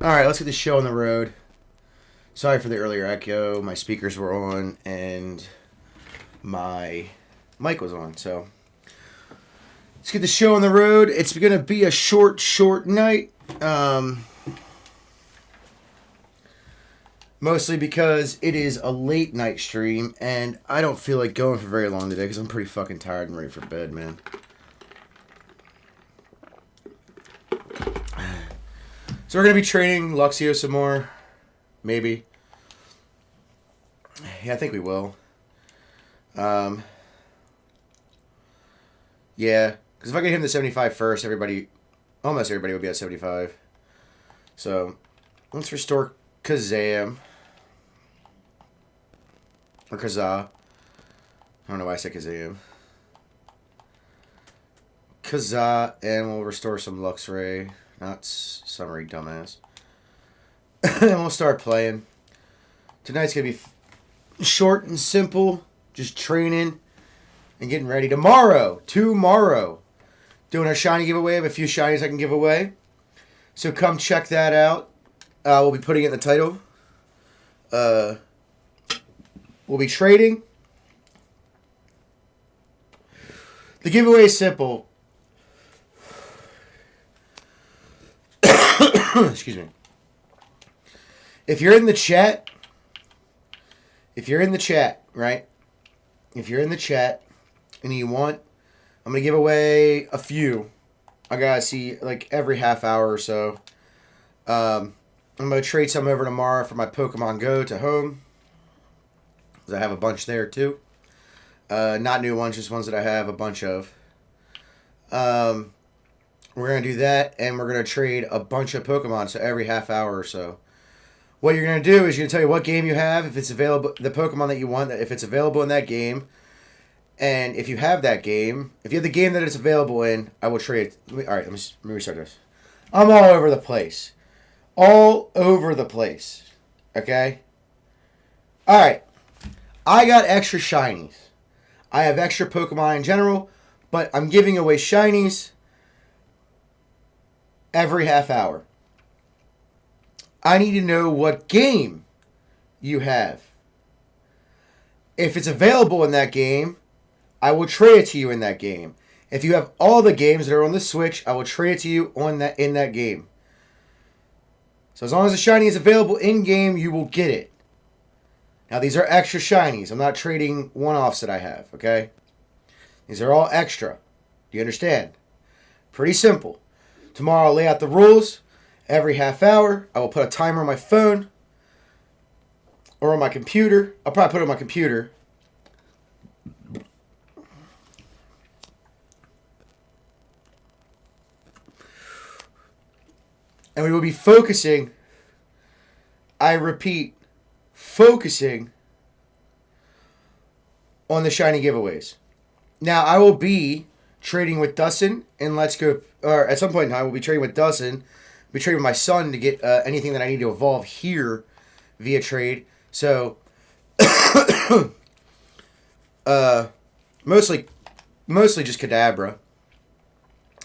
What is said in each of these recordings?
Alright, let's get this show on the road. Sorry for the earlier echo. My speakers were on and my mic was on. So let's get the show on the road. It's going to be a short night. Mostly because it is a late night stream and I don't feel like going for very long today because I'm pretty fucking tired and ready for bed, man. So we're going to be training Luxio some more. Maybe. Yeah, I think we will. Yeah, because if I get him to 75 first, almost everybody will be at 75. So, let's restore Kazam. Or Kazaa. I don't know why I said Kazam. Kazaa, and we'll restore some Luxray. Not Summary, dumbass. And we'll start playing. Tonight's going to be short and simple. Just training and getting ready. Tomorrow, doing our shiny giveaway. I have a few shinies I can give away. So come check that out. We'll be putting it in the title. We'll be trading. The giveaway is simple. Excuse me. If you're in the chat, right? If you're in the chat and you want, I'm going to give away a few. I got to see like every half hour or so. I'm going to trade some over tomorrow for my Pokemon Go to home. Because I have a bunch there too. Not new ones, just ones that I have a bunch of. We're going to do that, and we're going to trade a bunch of Pokemon, so every half hour or so. What you're going to do is you're going to tell you what game you have, if it's available, the Pokemon that you want, if it's available in that game. And if you have that game, if you have the game that it's available in, I will trade it. Alright, let me restart this. I'm all over the place. All over the place. Okay? Alright. I got extra shinies. I have extra Pokemon in general, but I'm giving away shinies every half hour. I need to know what game you have. If it's available in that game, I will trade it to you in that game. If you have all the games that are on the Switch, I will trade it to you in that game. So as long as the shiny is available in game, you will get it. Now these are extra shinies. I'm not trading one-offs that I have, okay? These are all extra. Do you understand? Pretty simple. Tomorrow I'll lay out the rules. Every half hour, I will put a timer on my phone or on my computer. I'll probably put it on my computer. And we will be focusing, I repeat, focusing on the shiny giveaways. Now, I will be trading with Dustin and Let's Go, or at some point in time, we'll be trading with Dustin. Be trading with my son to get anything that I need to evolve here via trade. So, mostly just Kadabra.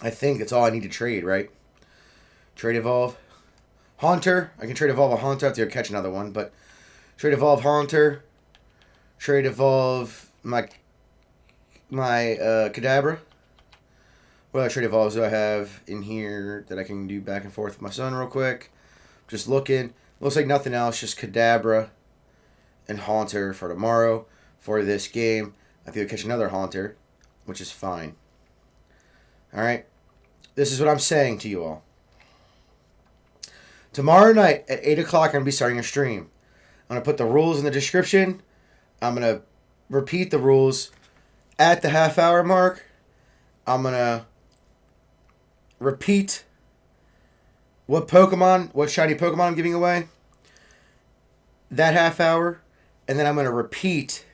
I think that's all I need to trade, right? Trade evolve. Haunter. I can trade evolve a Haunter. I have to go catch another one, but trade evolve Haunter. Trade evolve my Kadabra. What other trade evolves do I have in here that I can do back and forth with my son real quick? Just looking. Looks like nothing else. Just Kadabra and Haunter for tomorrow. For this game, I have to go catch another Haunter, which is fine. Alright? This is what I'm saying to you all. Tomorrow night at 8 o'clock, I'm going to be starting a stream. I'm going to put the rules in the description. I'm going to repeat the rules at the half hour mark. I'm going to repeat what shiny Pokemon I'm giving away that half hour. And then I'm going to repeat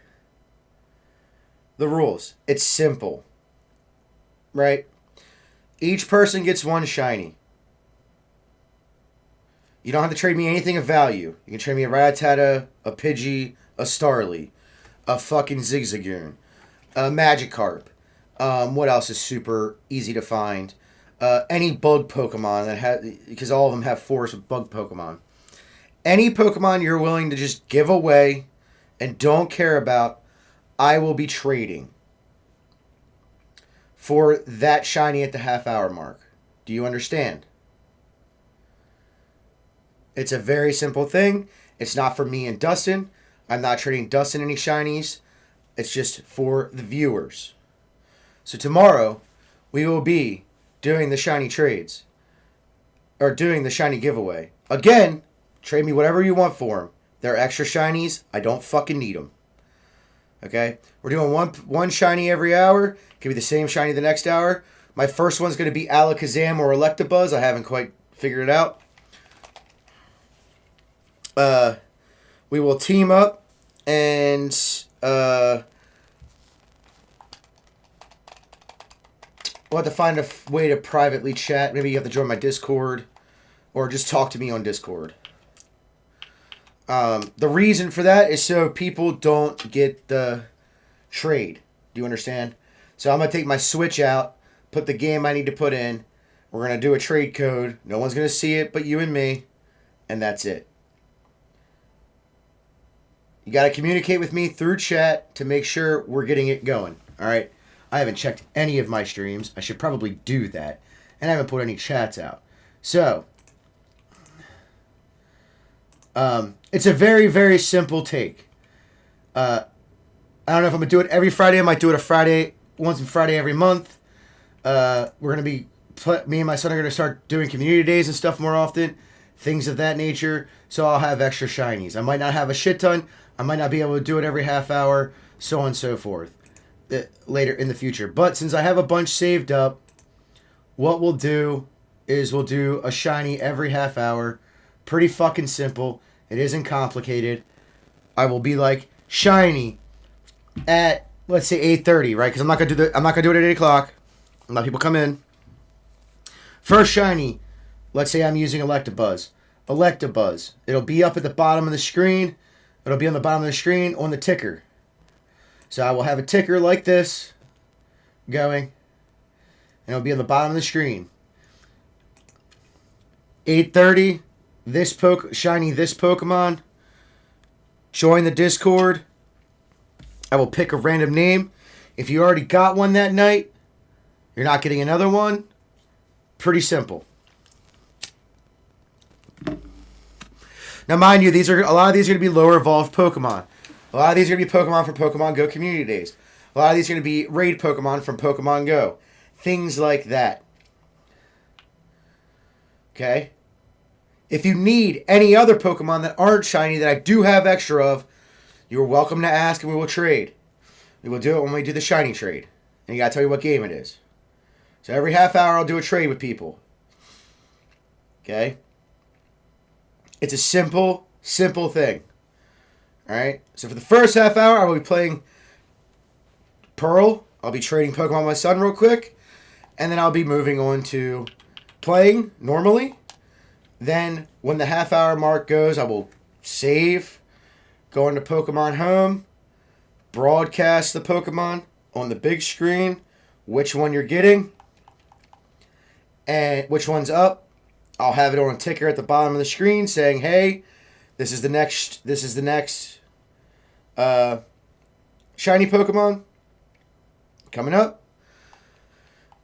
the rules. It's simple. Right? Each person gets one shiny. You don't have to trade me anything of value. You can trade me a Rattata, a Pidgey, a Starly, a fucking Zigzagoon, a Magikarp. What else is super easy to find? any bug Pokemon that has, because all of them have force of bug Pokemon. Any Pokemon you're willing to just give away and don't care about, I will be trading for that shiny at the half-hour mark. Do you understand? It's a very simple thing. It's not for me and Dustin. I'm not trading Dustin any shinies. It's just for the viewers. So tomorrow, we will be doing the shiny trades. Or doing the shiny giveaway. Again, trade me whatever you want for them. They're extra shinies. I don't fucking need them. Okay? We're doing one shiny every hour. Could be the same shiny the next hour. My first one's going to be Alakazam or Electabuzz. I haven't quite figured it out. We will team up and we'll have to find a way to privately chat. Maybe you have to join my Discord or just talk to me on Discord. The reason for that is so people don't get the trade. Do you understand? So I'm going to take my Switch out, put the game I need to put in. We're going to do a trade code. No one's going to see it but you and me. And that's it. You got to communicate with me through chat to make sure we're getting it going. All right? I haven't checked any of my streams. I should probably do that. And I haven't put any chats out. So, it's a very, very simple take. I don't know if I'm going to do it every Friday. I might do it once on Friday every month. We're going to be, me and my son are going to start doing community days and stuff more often. Things of that nature. So I'll have extra shinies. I might not have a shit ton. I might not be able to do it every half hour. So on and so forth. Later in the future. But since I have a bunch saved up, what we'll do is we'll do a shiny every half hour. Pretty fucking simple. It isn't complicated. I will be like shiny at, let's say, 8:30, right? Because I'm not gonna do it at 8 o'clock. Let people come in. First shiny. Let's say I'm using Electabuzz. Electabuzz. It'll be up at the bottom of the screen. It'll be on the bottom of the screen on the ticker. So I will have a ticker like this going. And it'll be on the bottom of the screen. 8:30. Shiny this Pokemon. Join the Discord. I will pick a random name. If you already got one that night, you're not getting another one. Pretty simple. Now, mind you, a lot of these are going to be lower evolved Pokemon. A lot of these are going to be Pokemon from Pokemon Go Community Days. A lot of these are going to be raid Pokemon from Pokemon Go. Things like that. Okay? If you need any other Pokemon that aren't shiny that I do have extra of, you're welcome to ask and we will trade. We will do it when we do the shiny trade. And you got to tell you what game it is. So every half hour I'll do a trade with people. Okay? It's a simple, simple thing. Alright? So for the first half hour, I will be playing Pearl. I'll be trading Pokemon with my son real quick. And then I'll be moving on to playing normally. Then, when the half hour mark goes, I will save, go into Pokemon Home, broadcast the Pokemon on the big screen, which one you're getting, and which one's up. I'll have it on a ticker at the bottom of the screen saying, hey, this is the next shiny Pokemon coming up.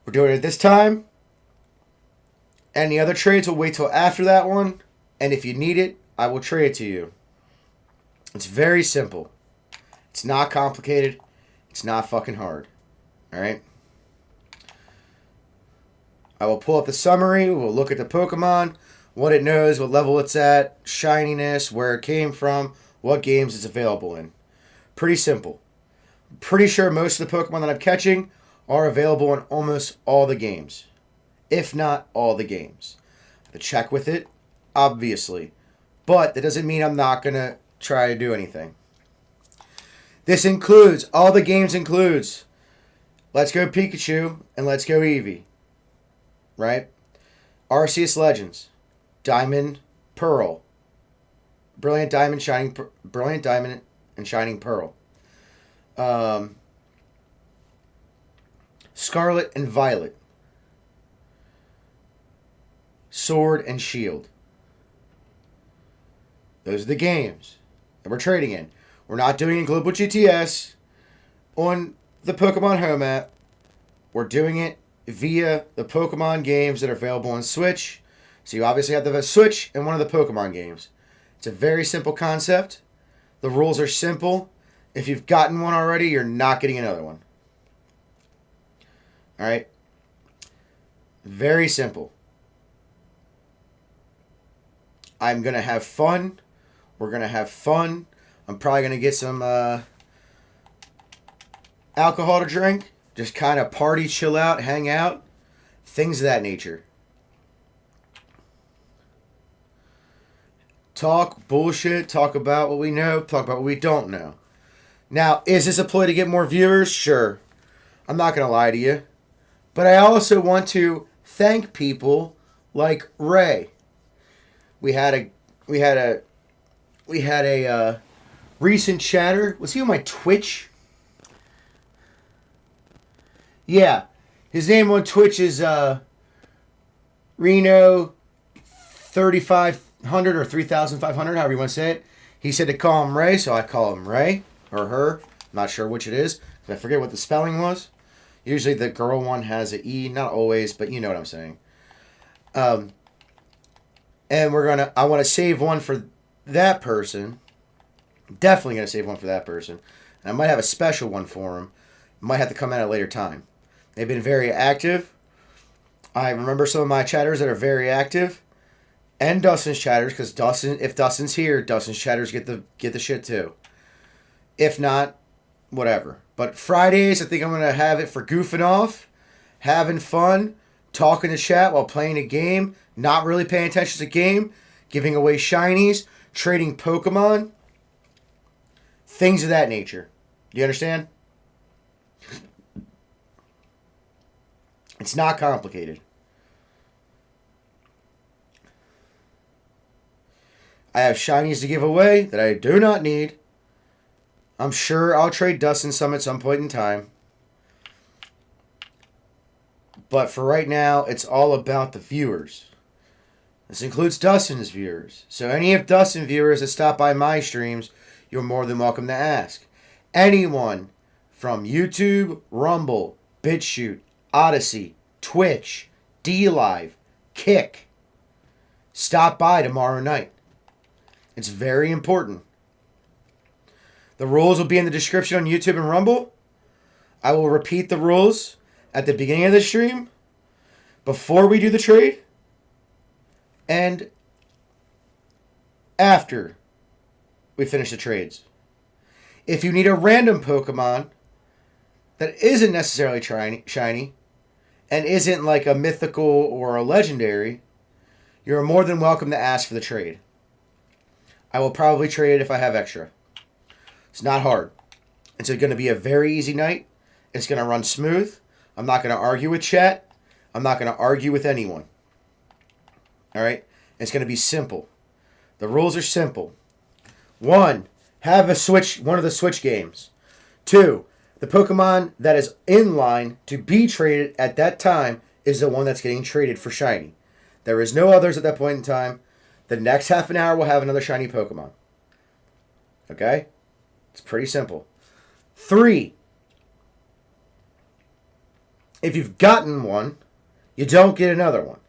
We're doing it at this time. Any other trades will wait till after that one. And if you need it, I will trade it to you. It's very simple. It's not complicated. It's not fucking hard. Alright? I will pull up the summary. We'll look at the Pokemon. What it knows, what level it's at, shininess, where it came from, what games it's available in. Pretty simple. Pretty sure most of the Pokemon that I'm catching are available in almost all the games. If not all the games. I have to check with it, obviously. But that doesn't mean I'm not going to try to do anything. This includes, all the games includes, Let's Go Pikachu and Let's Go Eevee. Right? Arceus Legends. Diamond, Pearl. Brilliant Diamond and Shining Pearl. Scarlet and Violet. Sword, and Shield. Those are the games that we're trading in. We're not doing in Global GTS on the Pokemon Home app. We're doing it via the Pokemon games that are available on Switch. So you obviously have the Switch and one of the Pokemon games. It's a very simple concept. The rules are simple. If you've gotten one already, you're not getting another one. Alright? Very simple. I'm going to have fun. We're going to have fun. I'm probably going to get some alcohol to drink. Just kind of party, chill out, hang out. Things of that nature. Talk bullshit. Talk about what we know. Talk about what we don't know. Now, is this a ploy to get more viewers? Sure. I'm not going to lie to you. But I also want to thank people like Ray. We had a recent chatter. Was he on my Twitch? Yeah. His name on Twitch is Reno 3500 or 3500, however you want to say it. He said to call him Ray, so I call him Ray or her. I'm not sure which it is. I forget what the spelling was. Usually the girl one has an E, not always, but you know what I'm saying. And I want to save one for that person. Definitely going to save one for that person. And I might have a special one for him. Might have to come at a later time. They've been very active. I remember some of my chatters that are very active. And Dustin's chatters, because if Dustin's here, Dustin's chatters get the shit too. If not, whatever. But Fridays, I think I'm going to have it for goofing off, having fun, talking to chat while playing a game, not really paying attention to the game, giving away shinies, trading Pokemon, things of that nature. Do you understand? It's not complicated. I have shinies to give away that I do not need. I'm sure I'll trade Dustin some at some point in time. But for right now, it's all about the viewers. This includes Dustin's viewers. So any of Dustin's viewers that stop by my streams, you're more than welcome to ask. Anyone from YouTube, Rumble, BitChute, Odyssey, Twitch, DLive, Kick, stop by tomorrow night. It's very important. The rules will be in the description on YouTube and Rumble. I will repeat the rules at the beginning of the stream, before we do the trade, and after we finish the trades. If you need a random Pokemon that isn't necessarily shiny and isn't like a mythical or a legendary, you're more than welcome to ask for the trade. I will probably trade it if I have extra. It's not hard. It's going to be a very easy night. It's going to run smooth. I'm not going to argue with chat. I'm not going to argue with anyone. All right? It's going to be simple. The rules are simple. 1, have one of the Switch games. 2, the Pokemon that is in line to be traded at that time is the one that's getting traded for shiny. There is no others at that point in time. The next half an hour we'll have another shiny Pokemon. Okay? It's pretty simple. 3, if you've gotten one, you don't get another one.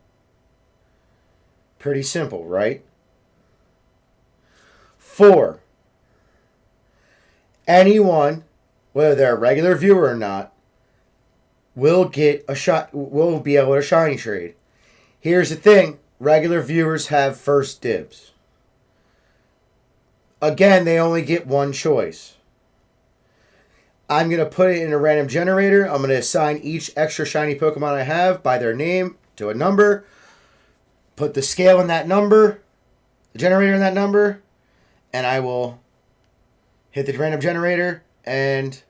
Pretty simple, right? 4, anyone, whether they're a regular viewer or not, will be able to shiny trade. Here's the thing. Regular viewers have first dibs. Again, they only get one choice. I'm going to put it in a random generator. I'm going to assign each extra shiny Pokemon I have by their name to a number. Put the scale in that number, the generator in that number, and I will hit the random generator and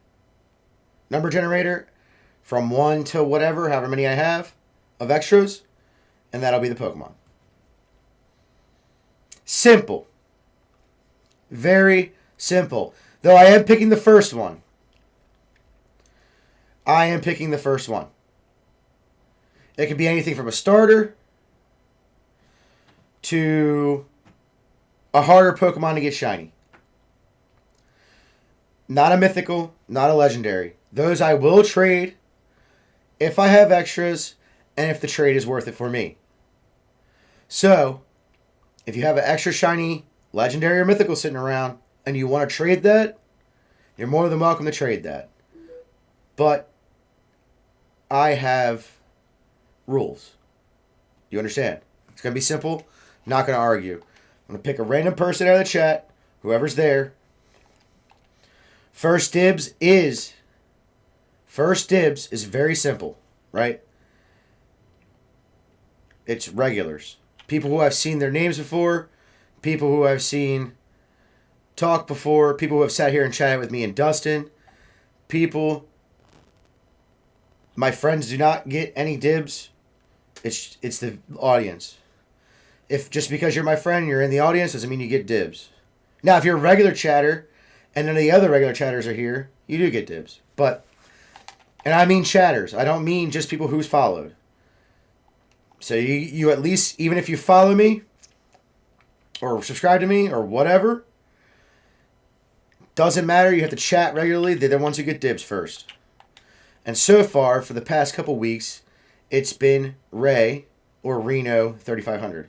number generator from 1 to whatever, however many I have of extras, and that'll be the Pokemon. Simple. Very simple. Though I am picking the first one. It could be anything from a starter to a harder Pokemon to get shiny. Not a mythical, not a legendary. Those I will trade if I have extras and if the trade is worth it for me. So, if you have an extra shiny, legendary, or mythical sitting around and you want to trade that, you're more than welcome to trade that. But I have rules. You understand? It's going to be simple. Not going to argue. I'm going to pick a random person out of the chat, whoever's there. First dibs is very simple, right? It's regulars. People who I've seen their names before, people who I've seen talk before, people who have sat here and chatted with me and Dustin, my friends do not get any dibs. It's the audience. If just because you're my friend and you're in the audience doesn't mean you get dibs. Now, if you're a regular chatter and none of the other regular chatters are here, you do get dibs. And I mean chatters. I don't mean just people who's followed. So you at least, even if you follow me or subscribe to me or whatever, doesn't matter. You have to chat regularly. They're the ones who get dibs first. And so far, for the past couple weeks, it's been Ray or Reno 3500.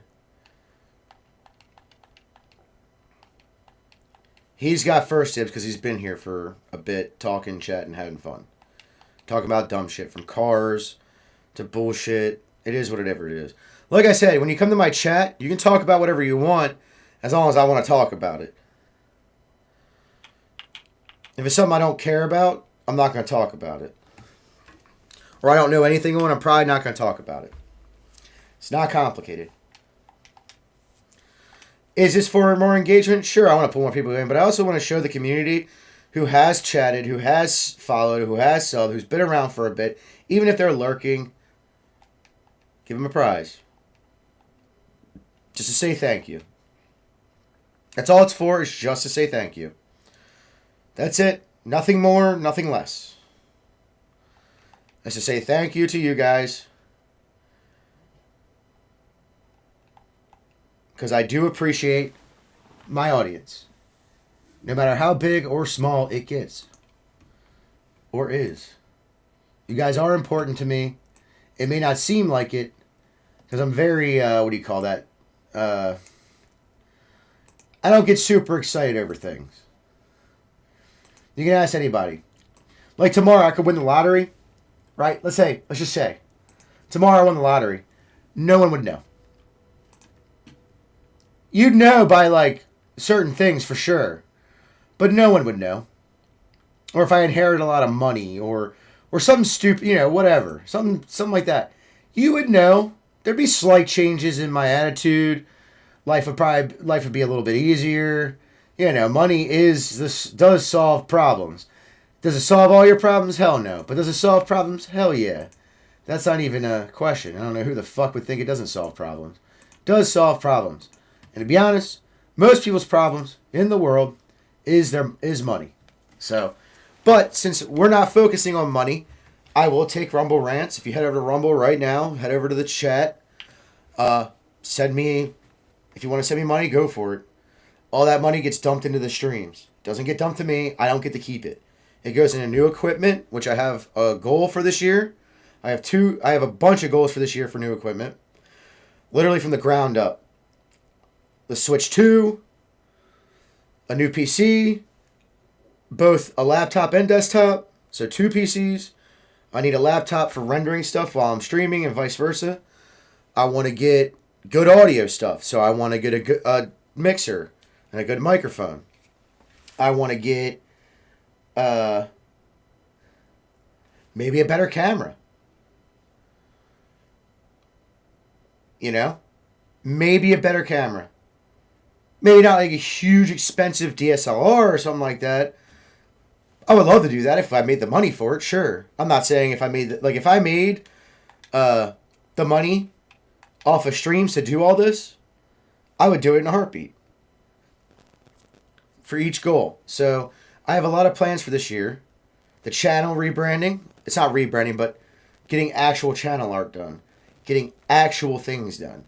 He's got first dibs because he's been here for a bit, talking, chatting, having fun. Talking about dumb shit, from cars to bullshit. It is whatever it is. Like I said, when you come to my chat, you can talk about whatever you want as long as I want to talk about it. If it's something I don't care about, I'm not going to talk about it. Or I don't know anything on, I'm probably not going to talk about it. It's not complicated. Is this for more engagement? Sure, I want to pull more people in, but I also want to show the community who has chatted, who has followed, who has subbed, who's been around for a bit, even if they're lurking, give them a prize. Just to say thank you. That's all it's for, is just to say thank you. That's it. Nothing more, nothing less. It's to say thank you to you guys. Because I do appreciate my audience. No matter how big or small it gets. Or is. You guys are important to me. It may not seem like it. Because I'm very, what do you call that? I don't get super excited over things. You can ask anybody. Like tomorrow I could win the lottery. Right? Let's just say. Tomorrow I won the lottery. No one would know. You'd know by like certain things for sure. But no one would know. Or if I inherited a lot of money or something stupid, whatever. Something like that. You would know. There'd be slight changes in my attitude. Life would be a little bit easier. Money does solve problems. Does it solve all your problems? Hell no. But does it solve problems? Hell yeah. That's not even a question. I don't know who the fuck would think it doesn't solve problems. It does solve problems. And to be honest, most people's problems in the world is money. So, but since we're not focusing on money, I will take Rumble rants. If you head over to Rumble right now, head over to the chat. Send me, if you want to send me money, go for it. All that money gets dumped into the streams. Doesn't get dumped to me. I don't get to keep it. It goes into new equipment, which I have a goal for this year. I have a bunch of goals for this year for new equipment. Literally from the ground up. The Switch 2, a new PC, both a laptop and desktop, so 2 PCs. I need a laptop for rendering stuff while I'm streaming and vice versa. I want to get good audio stuff, so I want to get a mixer and a good microphone. I want to get maybe a better camera. Maybe a better camera. Maybe not like a huge expensive DSLR or something like that. I would love to do that if I made the money for it, sure. I'm not saying if I made the money off of streams to do all this, I would do it in a heartbeat. For each goal. So I have a lot of plans for this year. The channel rebranding. It's not rebranding, but getting actual channel art done. Getting actual things done.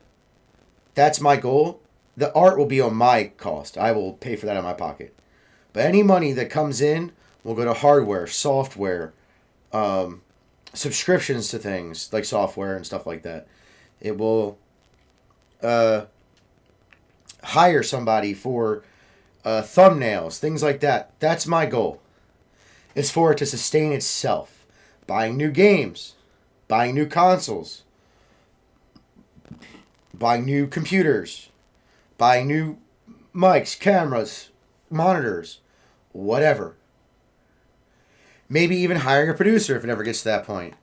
That's my goal. The art will be on my cost. I will pay for that out of my pocket. But any money that comes in will go to hardware, software, subscriptions to things like software and stuff like that. It will hire somebody for thumbnails, things like that. That's my goal. Is for it to sustain itself. Buying new games, buying new consoles, buying new computers, buying new mics, cameras, monitors, whatever. Maybe even hiring a producer if it ever gets to that point.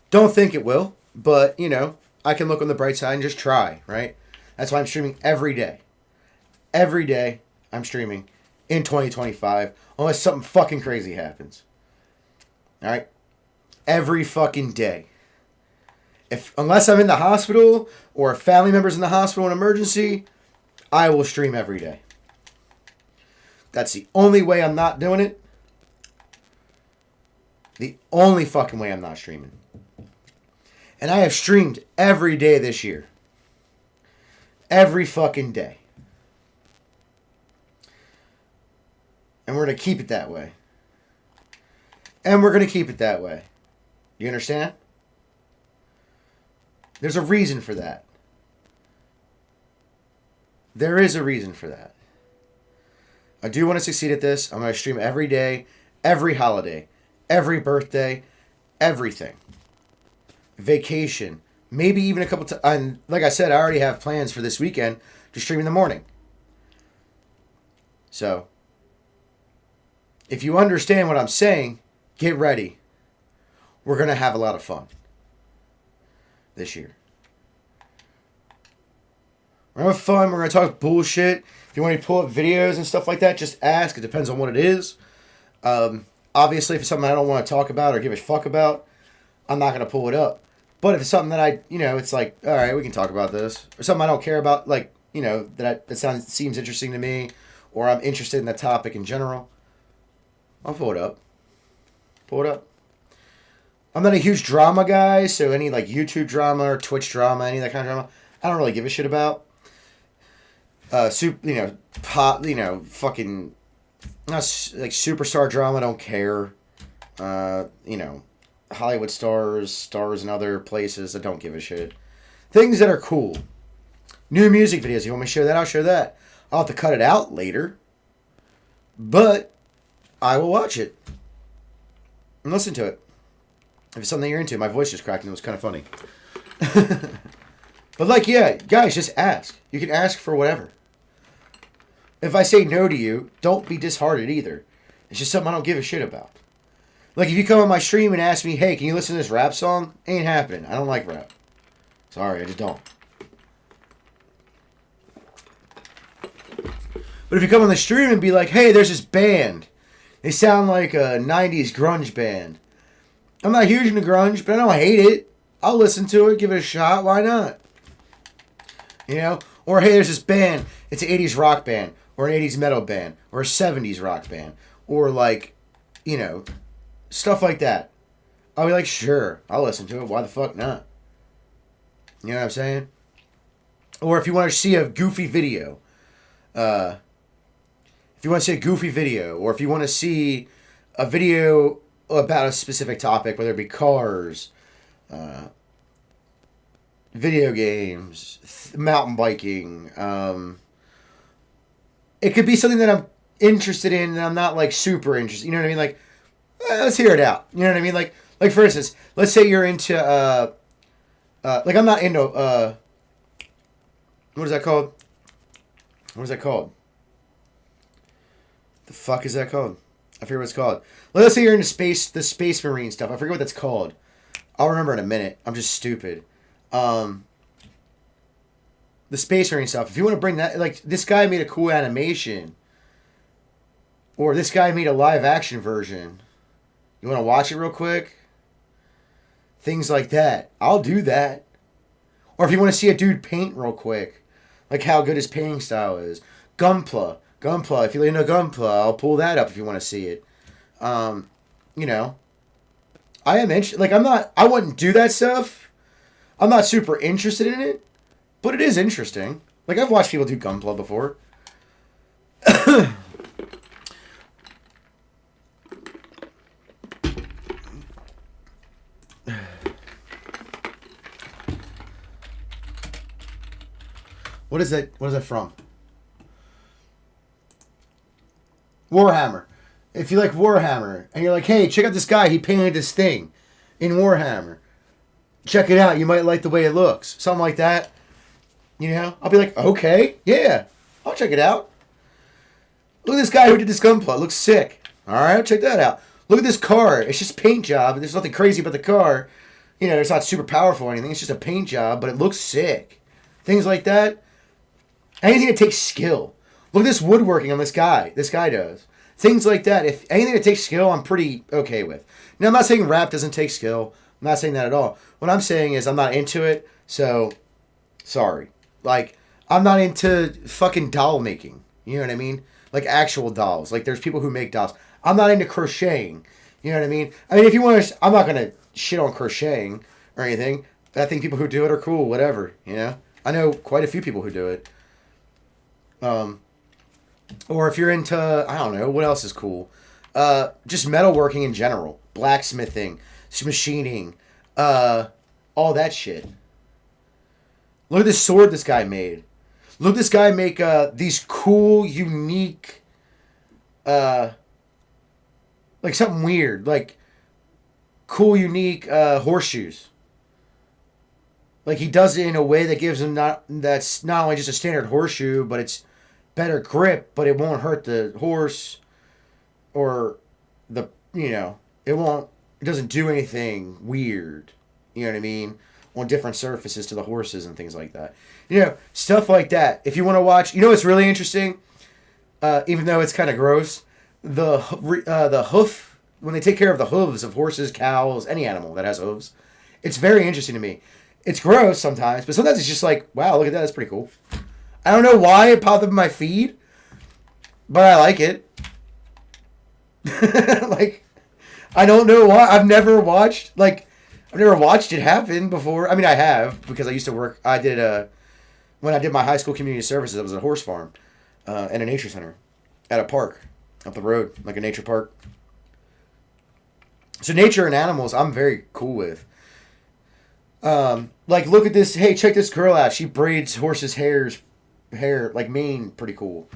Don't think it will, but, you know, I can look on the bright side and just try, right? That's why I'm streaming every day. Every day I'm streaming in 2025, unless something fucking crazy happens. All right? Every fucking day. Unless I'm in the hospital or a family member's in the hospital in emergency, I will stream every day. That's the only way I'm not doing it. The only fucking way I'm not streaming. And I have streamed every day this year. Every fucking day. And we're going to keep it that way. And we're going to keep it that way. You understand? There's a reason for that. There is a reason for that. I do want to succeed at this. I'm going to stream every day, every holiday, every birthday, everything. Vacation. Maybe even a couple times. And like I said, I already have plans for this weekend to stream in the morning. So, if you understand what I'm saying, get ready. We're going to have a lot of fun this year. We're going to have fun. We're going to talk bullshit. If you want to pull up videos and stuff like that, just ask. It depends on what it is. Obviously, if it's something I don't want to talk about or give a fuck about, I'm not going to pull it up. But if it's something that it's like, all right, we can talk about this. Or something I don't care about, like, that seems interesting to me, or I'm interested in the topic in general, I'll pull it up. Pull it up. I'm not a huge drama guy, so any, like, YouTube drama or Twitch drama, any of that kind of drama, I don't really give a shit about. Fucking, not, like, superstar drama, don't care. Hollywood stars in other places that don't give a shit. Things that are cool. New music videos. You want me to share that? I'll share that. I'll have to cut it out later. But I will watch it. And listen to it. If it's something you're into. My voice just cracked and it was kind of funny. But like, yeah, guys, just ask. You can ask for whatever. If I say no to you, don't be disheartened either. It's just something I don't give a shit about. Like, if you come on my stream and ask me, hey, can you listen to this rap song? Ain't happening. I don't like rap. Sorry, I just don't. But if you come on the stream and be like, hey, there's this band. They sound like a 90s grunge band. I'm not huge into grunge, but I don't hate it. I'll listen to it, give it a shot. Why not? You know? Or, hey, there's this band. It's an 80s rock band. Or an 80s metal band. Or a 70s rock band. Or, like, stuff like that. I'll be like, sure, I'll listen to it. Why the fuck not? You know what I'm saying? Or if you want to see a goofy video. Or if you want to see a video about a specific topic, whether it be cars, video games, mountain biking. It could be something that I'm interested in and I'm not, like, super interested. You know what I mean? Like, let's hear it out. You know what I mean? Like for instance, let's say you're into, like, I'm not into, what is that called? The fuck is that called? I forget what it's called. Let's say you're into the space marine stuff. I forget what that's called. I'll remember in a minute. I'm just stupid. The space marine stuff. If you want to bring that, like, this guy made a cool animation. Or this guy made a live action version. You want to watch it real quick? Things like that. I'll do that. Or if you want to see a dude paint real quick. Like how good his painting style is. Gunpla. If you're into Gunpla, I'll pull that up if you want to see it. I am interested. Like, I wouldn't do that stuff. I'm not super interested in it. But it is interesting. Like, I've watched people do Gunpla before. What is that? What is that from? Warhammer. If you like Warhammer, and you're like, hey, check out this guy, he painted this thing in Warhammer. Check it out, you might like the way it looks. Something like that. You know? I'll be like, okay, yeah, I'll check it out. Look at this guy who did this Gunpla. It looks sick. Alright, check that out. Look at this car. It's just paint job. There's nothing crazy about the car. You know, it's not super powerful or anything. It's just a paint job, but it looks sick. Things like that. Anything that takes skill. Look at this woodworking on this guy. This guy does. Things like that. If anything that takes skill, I'm pretty okay with. Now, I'm not saying rap doesn't take skill. I'm not saying that at all. What I'm saying is I'm not into it, so sorry. Like, I'm not into fucking doll making. You know what I mean? Like actual dolls. Like, there's people who make dolls. I'm not into crocheting. You know what I mean? I mean, if you want to... I'm not going to shit on crocheting or anything. I think people who do it are cool, whatever, you know? I know quite a few people who do it. Or if you're into, I don't know, what else is cool? Just metalworking in general. Blacksmithing, machining, all that shit. Look at this sword this guy made. Look at this guy make these cool, unique, like something weird, like cool, unique horseshoes. Like he does it in a way that gives him that's not only just a standard horseshoe, but it's better grip, but it won't hurt the horse or it doesn't do anything weird. You know what I mean? On different surfaces to the horses and things like that. You know, stuff like that. If you want to watch, you know what's really interesting? Even though it's kind of gross, the hoof, when they take care of the hooves of horses, cows, any animal that has hooves, it's very interesting to me. It's gross sometimes, but sometimes it's just like, wow, look at that, that's pretty cool. I don't know why it popped up in my feed, but I like it. Like, I don't know why. I've never watched it happen before. I mean, I have, because I used to work, when I did my high school community services, I was at a horse farm, and a nature center, at a park, up the road, like a nature park. So nature and animals, I'm very cool with. Like, look at this, hey, check this girl out. She braids horses' hair, like mane, pretty cool.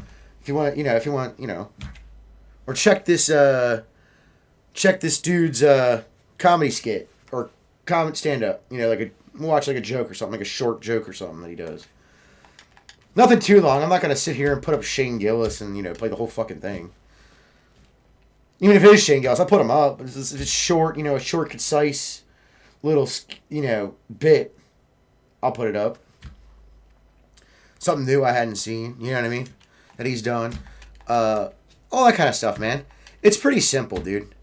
If you want, or check this dude's, comedy skit, or comment stand-up, watch like a joke or something, like a short joke or something that he does. Nothing too long. I'm not going to sit here and put up Shane Gillis and, play the whole fucking thing. Even if it is Shane Gillis, I'll put him up. If it's short, a short, concise little, bit, I'll put it up. Something new I hadn't seen, you know what I mean? That he's done. All that kind of stuff, man. It's pretty simple, dude.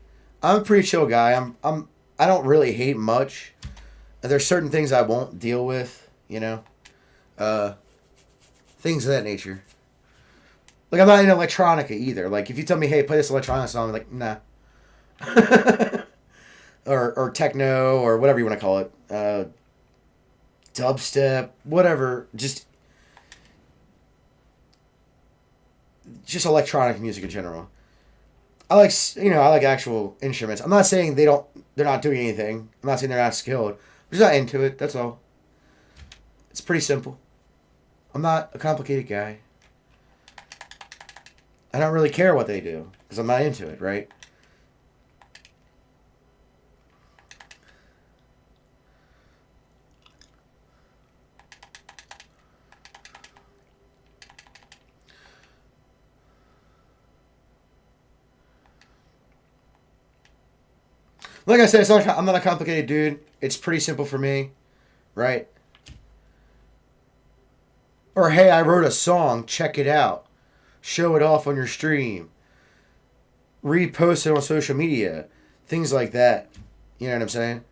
I'm a pretty chill guy. I don't really hate much. There's certain things I won't deal with, things of that nature. Like, I'm not into electronica either. Like, if you tell me, hey, play this electronic song, I'm like, nah. or techno, or whatever you want to call it. Dubstep, whatever. Just electronic music in general. I like actual instruments. I'm not saying they're not doing anything. I'm not saying they're not skilled. I'm just not into it, that's all. It's pretty simple. I'm not a complicated guy. I don't really care what they do, because I'm not into it, right? Like I said, I'm not a complicated dude. It's pretty simple for me, right? Or, hey, I wrote a song. Check it out. Show it off on your stream. Repost it on social media. Things like that. You know what I'm saying?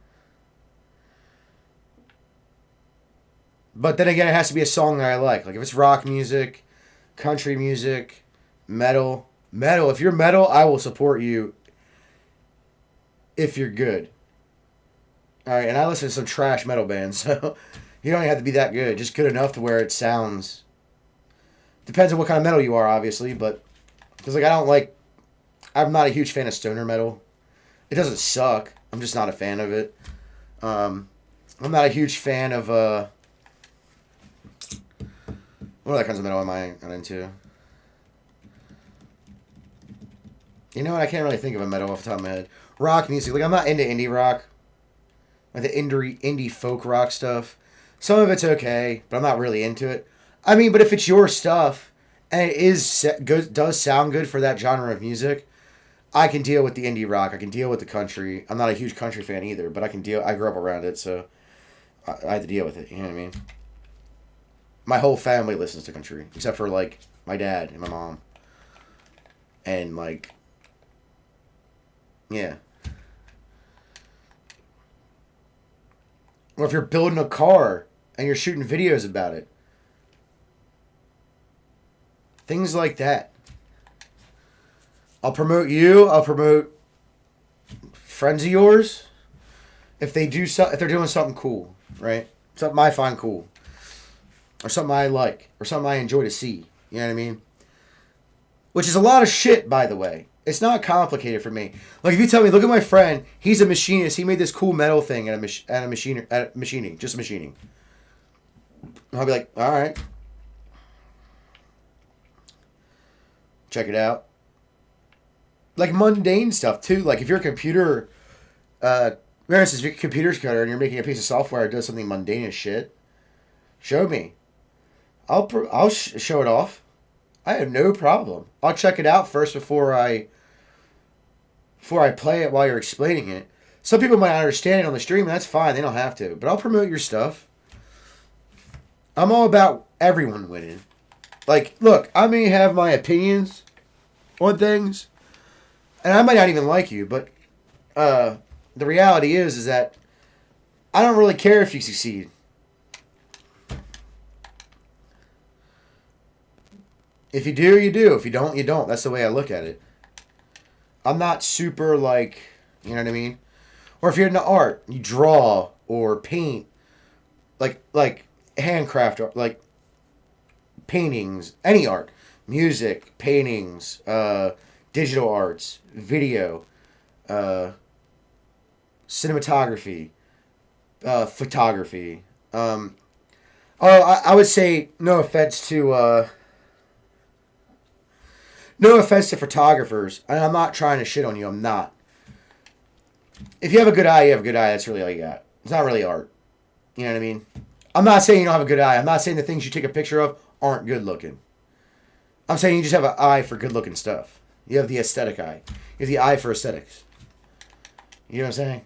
But then again, it has to be a song that I like. Like, if it's rock music, country music, metal. If you're metal, I will support you if you're good. Alright, and I listen to some trash metal bands, so you don't have to be that good. Just good enough to where it sounds Depends on what kind of metal you are, obviously, but because like I'm not a huge fan of stoner metal. It doesn't suck. I'm just not a fan of it. I'm not a huge fan of what other kinds of metal am I not into? You know what? I can't really think of a metal off the top of my head. Rock music, like I'm not into indie rock, like the indie folk rock stuff. Some of it's okay, but I'm not really into it. I mean, but if it's your stuff and it is good, does sound good for that genre of music, I can deal with the indie rock. I can deal with the country. I'm not a huge country fan either, but I can deal. I grew up around it, so I had to deal with it. You know what I mean? My whole family listens to country, except for like my dad and my mom, and like, yeah. Or if you're building a car and you're shooting videos about it, things like that. I'll promote you. I'll promote friends of yours if they do if they're doing something cool, right? Something I find cool, or something I like, or something I enjoy to see. You know what I mean? Which is a lot of shit, by the way. It's not complicated for me. Like if you tell me, look at my friend, he's a machinist. He made this cool metal thing at machining, just machining. And I'll be like, all right, check it out. Like mundane stuff too. Like if you're a computer, for instance, if you're a computer's cutter and you're making a piece of software that does something mundane as shit, show me. I'll show it off. I have no problem. I'll check it out first before I play it while you're explaining it. Some people might not understand it on the stream, and that's fine. They don't have to. But I'll promote your stuff. I'm all about everyone winning. Like, look, I may have my opinions on things, and I might not even like you, but the reality is that I don't really care if you succeed. If you do, you do. If you don't, you don't. That's the way I look at it. I'm not super like, you know what I mean? Or if you're into art, you draw or paint, like handcraft art, like paintings, any art, music, paintings, digital arts, video, cinematography, photography. I would say no offense to photographers, and I'm not trying to shit on you. I'm not. If you have a good eye, you have a good eye. That's really all you got. It's not really art. You know what I mean? I'm not saying you don't have a good eye. I'm not saying the things you take a picture of aren't good looking. I'm saying you just have an eye for good looking stuff. You have the aesthetic eye. You have the eye for aesthetics. You know what I'm saying?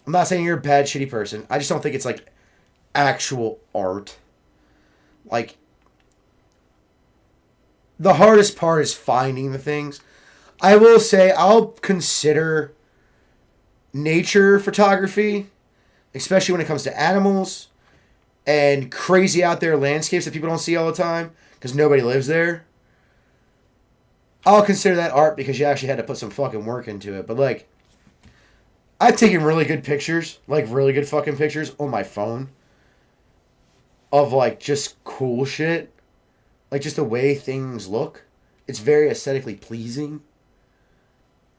I'm not saying you're a bad, shitty person. I just don't think it's like actual art. Like, the hardest part is finding the things. I will say I'll consider nature photography, especially when it comes to animals and crazy out there landscapes that people don't see all the time because nobody lives there. I'll consider that art because you actually had to put some fucking work into it. But like, I've taken really good pictures, like really good fucking pictures on my phone of like just cool shit. Like, just the way things look. It's very aesthetically pleasing.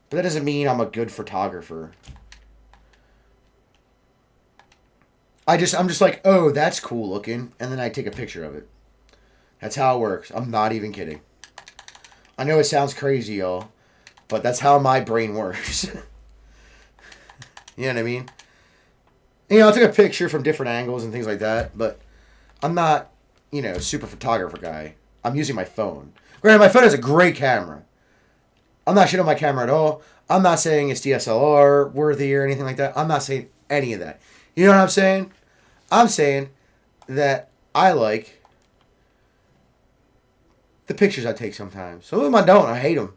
But that doesn't mean I'm a good photographer. I'm just like, oh, that's cool looking. And then I take a picture of it. That's how it works. I'm not even kidding. I know it sounds crazy, y'all. But that's how my brain works. You know what I mean? You know, I took a picture from different angles and things like that. But I'm not, you know, super photographer guy. I'm using my phone. Granted, my phone has a great camera. I'm not shitting on my camera at all. I'm not saying it's DSLR worthy or anything like that. I'm not saying any of that. You know what I'm saying? I'm saying that I like the pictures I take sometimes. Some of them I don't. I hate them.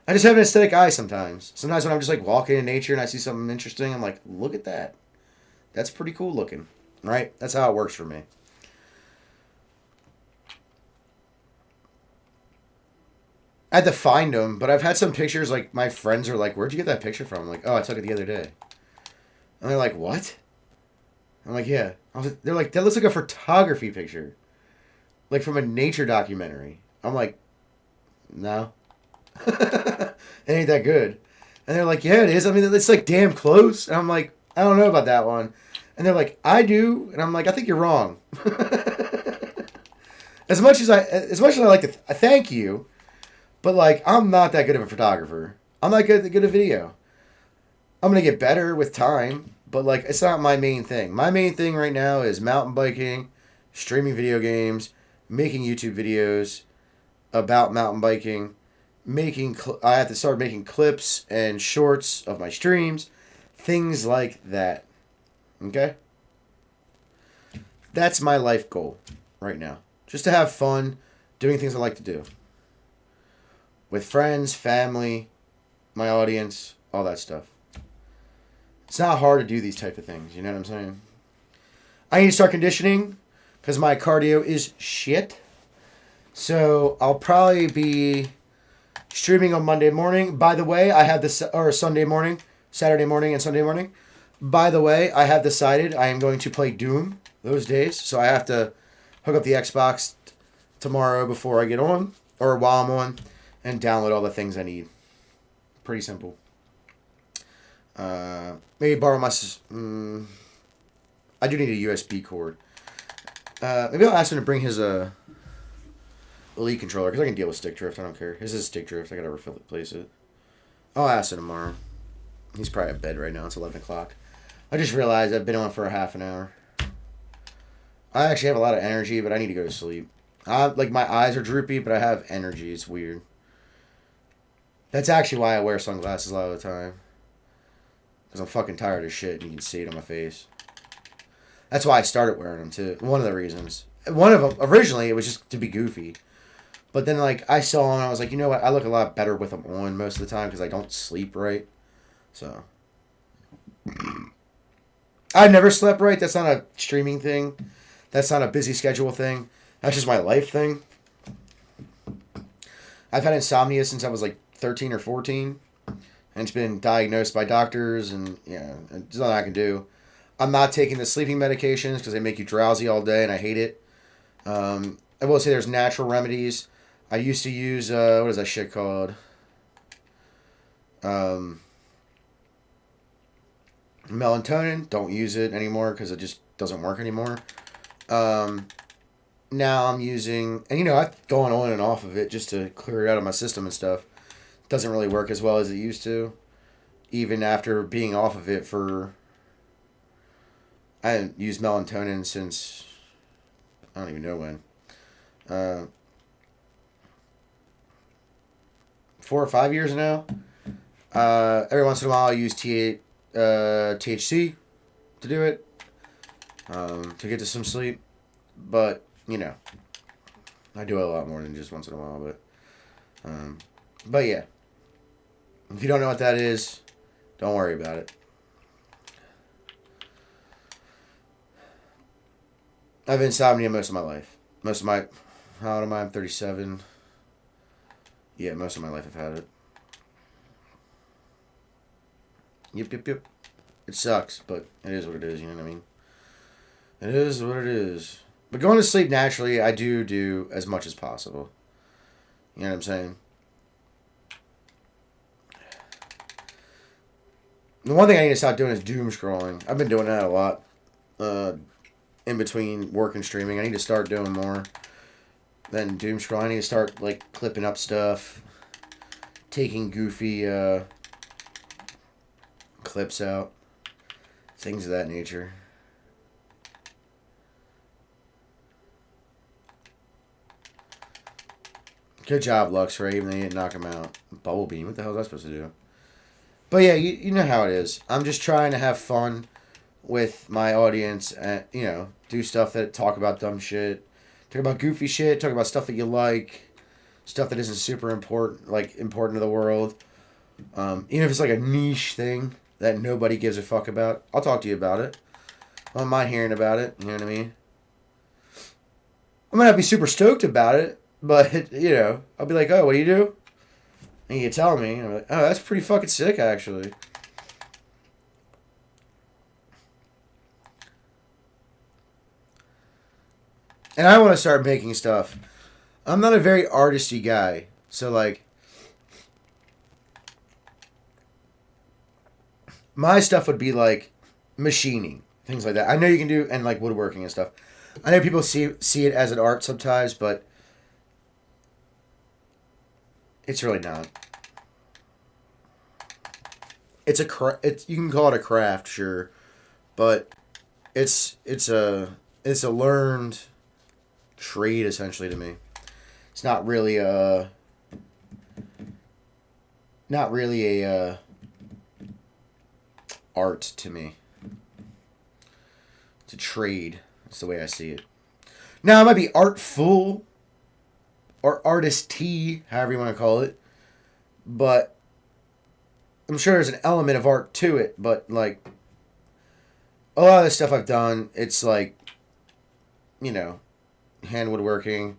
I just have an aesthetic eye sometimes. Sometimes when I'm just like walking in nature and I see something interesting, I'm like, look at that. That's pretty cool looking. Right? That's how it works for me. I had to find them, but I've had some pictures, like, my friends are like, where'd you get that picture from? I'm like, oh, I took it the other day. And they're like, what? I'm like, yeah. They're like, that looks like a photography picture. like from a nature documentary. I'm like, no. It ain't that good. And they're like, yeah, it is. I mean, it's like damn close. And I'm like, I don't know about that one. And they're like, I do. And I'm like, I think you're wrong. As much as I like to thank you, but like I'm not that good of a photographer. I'm not good at video. I'm gonna get better with time, but like it's not my main thing. My main thing right now is mountain biking, streaming video games, making YouTube videos about mountain biking, I have to start making clips and shorts of my streams, things like that. Okay? That's my life goal right now. Just to have fun doing things I like to do. With friends, family, my audience, all that stuff. It's not hard to do these type of things, you know what I'm saying? I need to start conditioning because my cardio is shit. So I'll probably be streaming on Monday morning. By the way, I have this, or Sunday morning, Saturday morning and Sunday morning. By the way, I have decided I am going to play Doom those days. So I have to hook up the Xbox tomorrow before I get on, or while I'm on, and download all the things I need. Pretty simple. Maybe borrow my... I do need a USB cord. Maybe I'll ask him to bring his Elite controller, because I can deal with stick drift. I don't care. His is stick drift. I gotta replace it. I'll ask him tomorrow. He's probably at bed right now. It's 11 o'clock. I just realized I've been on for a half an hour. I actually have a lot of energy, but I need to go to sleep. Like, my eyes are droopy, but I have energy. It's weird. That's actually why I wear sunglasses a lot of the time. Because I'm fucking tired of shit, and you can see it on my face. That's why I started wearing them, too. One of the reasons. One of them, originally, it was just to be goofy. But then, like, I saw them, and I was like, you know what? I look a lot better with them on most of the time, because I don't sleep right. So. I never slept right. That's not a streaming thing. That's not a busy schedule thing. That's just my life thing. I've had insomnia since I was, like, 13 or 14. And it's been diagnosed by doctors, and, yeah, there's nothing I can do. I'm not taking the sleeping medications because they make you drowsy all day, and I hate it. I will say there's natural remedies. I used to use, what is that shit called? Melatonin. Don't use it anymore because it just doesn't work anymore. Now I'm using, and I've gone on and off of it just to clear it out of my system and stuff. It doesn't really work as well as it used to. Even after being off of it I haven't used melatonin since, I don't even know when. 4 or 5 years now. Every once in a while I use THC to do it. To get to some sleep. But, I do it a lot more than just once in a while. But yeah. If you don't know what that is, don't worry about it. I've had insomnia most of my life. How old am I? I'm 37. Yeah, most of my life I've had it. Yep. It sucks, but it is what it is, you know what I mean? It is what it is. But going to sleep naturally, I do as much as possible. You know what I'm saying? The one thing I need to stop doing is doom scrolling. I've been doing that a lot. In between work and streaming. I need to start doing more than doom scrolling. I need to start, like, clipping up stuff. Taking goofy, clips out. Things of that nature. Good job, Luxray, even though you didn't knock him out. Bubble Beam, what the hell is that supposed to do? But yeah, you know how it is. I'm just trying to have fun with my audience and, do stuff that talk about dumb shit. Talk about goofy shit, talk about stuff that you like. Stuff that isn't super important, important to the world. Even if it's like a niche thing that nobody gives a fuck about, I'll talk to you about it. I don't mind hearing about it, you know what I mean? I might not be super stoked about it, but, I'll be like, oh, what do you do? And you tell me, and I'm like, oh, that's pretty fucking sick, actually. And I want to start making stuff. I'm not a very artisty guy, so like my stuff would be like machining, things like that. I know you can do and like woodworking and stuff. I know people see it as an art sometimes, but it's really not. It's you can call it a craft, sure, but it's a learned trade essentially to me. It's not really a art to me. It's a trade. That's the way I see it. Now it might be artful or artisty, however you want to call it, but I'm sure there's an element of art to it. But like a lot of the stuff I've done, it's like you know hand woodworking,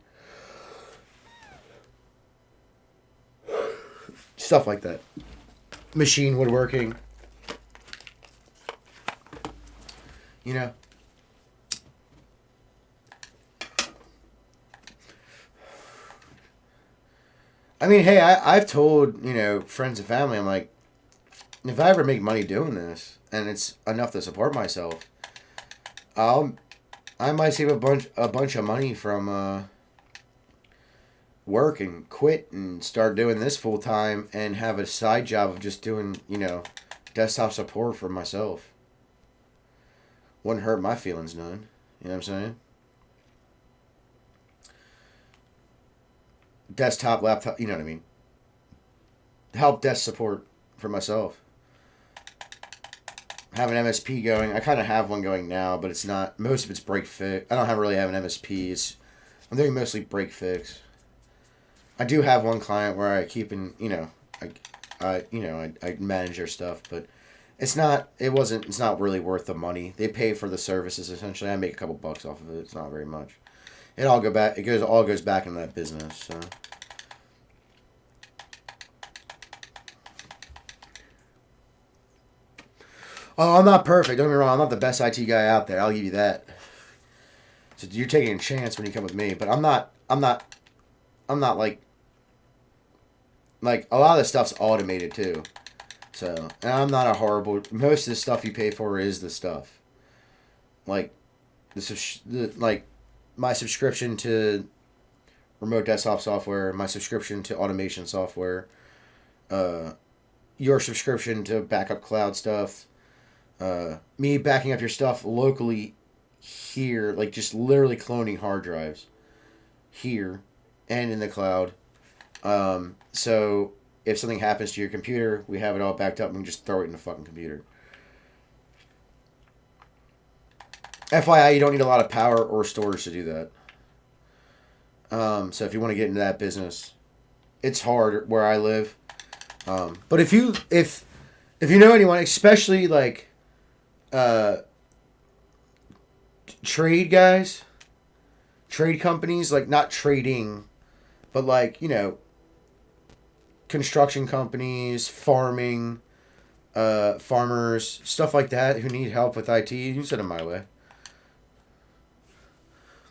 stuff like that, machine woodworking. You know. I mean, hey, I've told, friends and family, I'm like, if I ever make money doing this and it's enough to support myself, I'll, I might save a bunch of money from work and quit and start doing this full time and have a side job of just doing, desktop support for myself. Wouldn't hurt my feelings none. You know what I'm saying? Desktop, laptop, you know what I mean? Help desk support for myself. Have an MSP going. I kind of have one going now, but it's not. Most of it's break fix. I don't have really have an MSP. I'm doing mostly break fix. I do have one client where I keep in, I manage their stuff, but it's not. It's not really worth the money. They pay for the services essentially. I make a couple bucks off of it. It's not very much. It all goes back into that business. So. Oh, I'm not perfect. Don't get me wrong. I'm not the best IT guy out there. I'll give you that. So you're taking a chance when you come with me, but I'm not. I'm not like a lot of the stuff's automated too. So, and I'm not a horrible. Most of the stuff you pay for is the stuff. Like, like my subscription to remote desktop software, my subscription to automation software, uh, your subscription to backup cloud stuff, me backing up your stuff locally here, like just literally cloning hard drives here and in the cloud. So if something happens to your computer, we have it all backed up and we can just throw it in the fucking computer. FYI, you don't need a lot of power or storage to do that. So if you want to get into that business, it's hard where I live. But if you know anyone, especially like trade guys, trade companies, like not trading, but like construction companies, farming, farmers, stuff like that who need help with IT, you send them my way.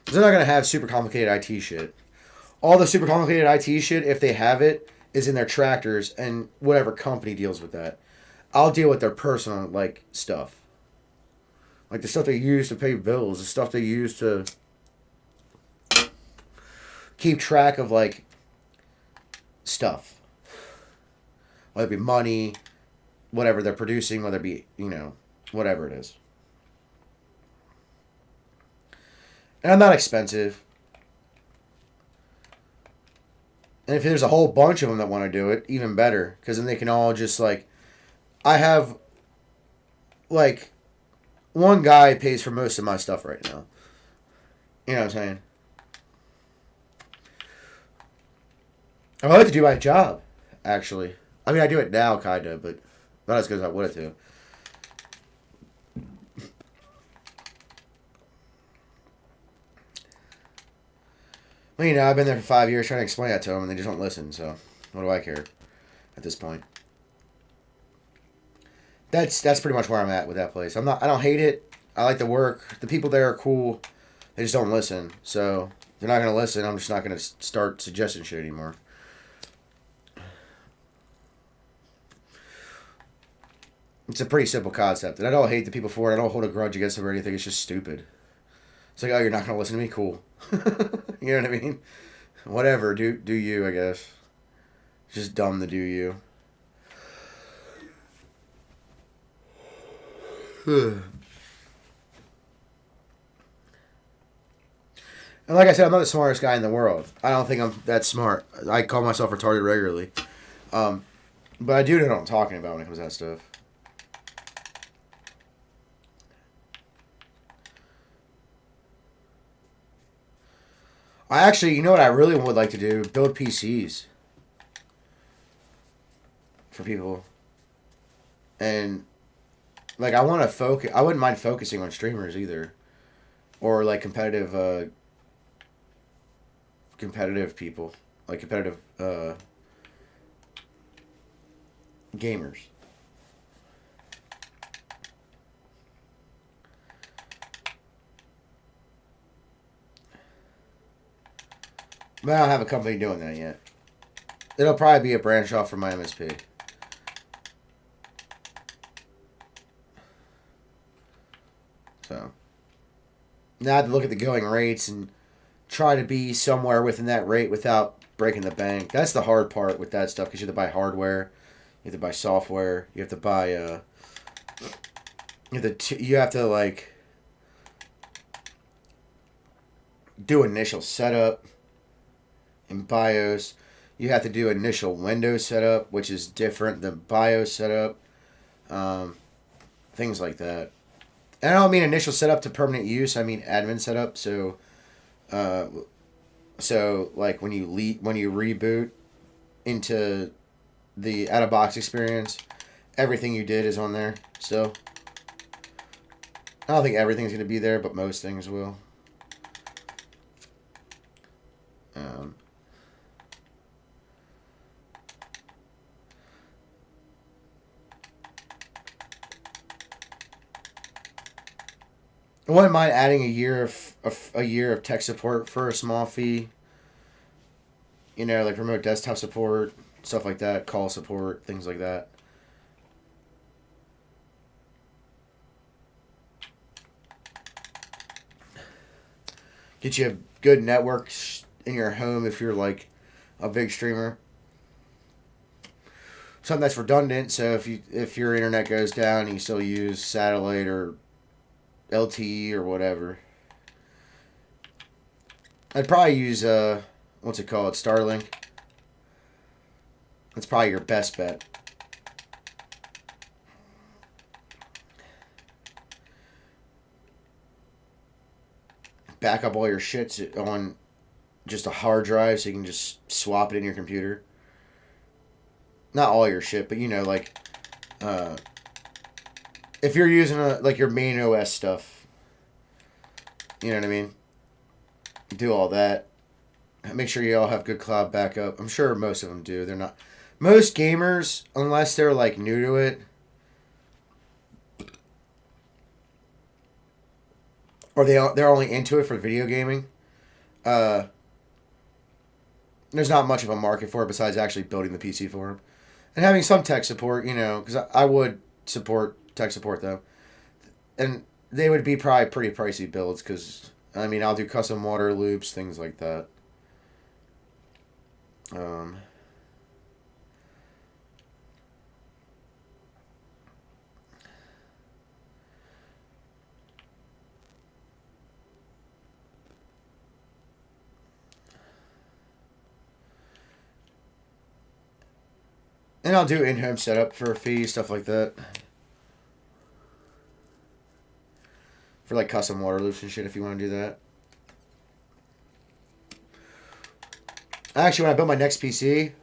They're not gonna have super complicated IT shit. All the super complicated IT shit, if they have it, is in their tractors and whatever company deals with that. I'll deal with their personal stuff, like the stuff they use to pay bills, the stuff they use to keep track of stuff, whether it be money, whatever they're producing, whether it be whatever it is. And I'm not expensive. And if there's a whole bunch of them that want to do it, even better. Because then they can all just, I have, one guy pays for most of my stuff right now. You know what I'm saying? I like to do my job, actually. I mean, I do it now, kind of, but not as good as I would have to. Well, I've been there for 5 years trying to explain that to them, and they just don't listen. So, what do I care at this point? That's pretty much where I'm at with that place. I don't hate it. I like the work. The people there are cool. They just don't listen. So they're not going to listen. I'm just not going to start suggesting shit anymore. It's a pretty simple concept. And I don't hate the people for it. I don't hold a grudge against them or anything. It's just stupid. It's like, oh, you're not going to listen to me? Cool. You know what I mean? Whatever. Do you, I guess. It's just dumb to do you. And like I said, I'm not the smartest guy in the world. I don't think I'm that smart. I call myself retarded regularly. But I do know what I'm talking about when it comes to that stuff. I actually, you know what I really would like to do? Build PCs for people. And, like, I want to focus. I wouldn't mind focusing on streamers either. Or, like, competitive people. Like, competitive gamers. But I don't have a company doing that yet. It'll probably be a branch off from my MSP. So, now I have to look at the going rates and try to be somewhere within that rate without breaking the bank. That's the hard part with that stuff because you have to buy hardware, you have to buy software, you have to buy you have to like do initial setup in BIOS. You have to do initial Windows setup, which is different than BIOS setup. Things like that. And I don't mean initial setup to permanent use. I mean admin setup. So like when you reboot into the out of box experience, everything you did is on there still. I don't think everything's gonna be there, but most things will. I wouldn't mind adding a year of tech support for a small fee. You know, like remote desktop support, stuff like that, call support, things like that. Get you a good network in your home if you're like a big streamer. Something that's redundant, so if your internet goes down, you still use satellite or LTE or whatever. I'd probably use what's it called? Starlink. That's probably your best bet. Back up all your shit on just a hard drive so you can just swap it in your computer. Not all your shit, but you know, like if you're using like your main OS stuff, you know what I mean? Do all that. Make sure you all have good cloud backup. I'm sure most of them do. They're not. Most gamers, unless they're like new to it, or they're only into it for video gaming, there's not much of a market for it besides actually building the PC for them. And having some tech support, you know, because I would tech support them. And they would be probably pretty pricey builds because, I mean, I'll do custom water loops, things like that. And I'll do in-home setup for a fee, stuff like that. For like custom water loops and shit if you want to do that. Actually, when I build my next PC,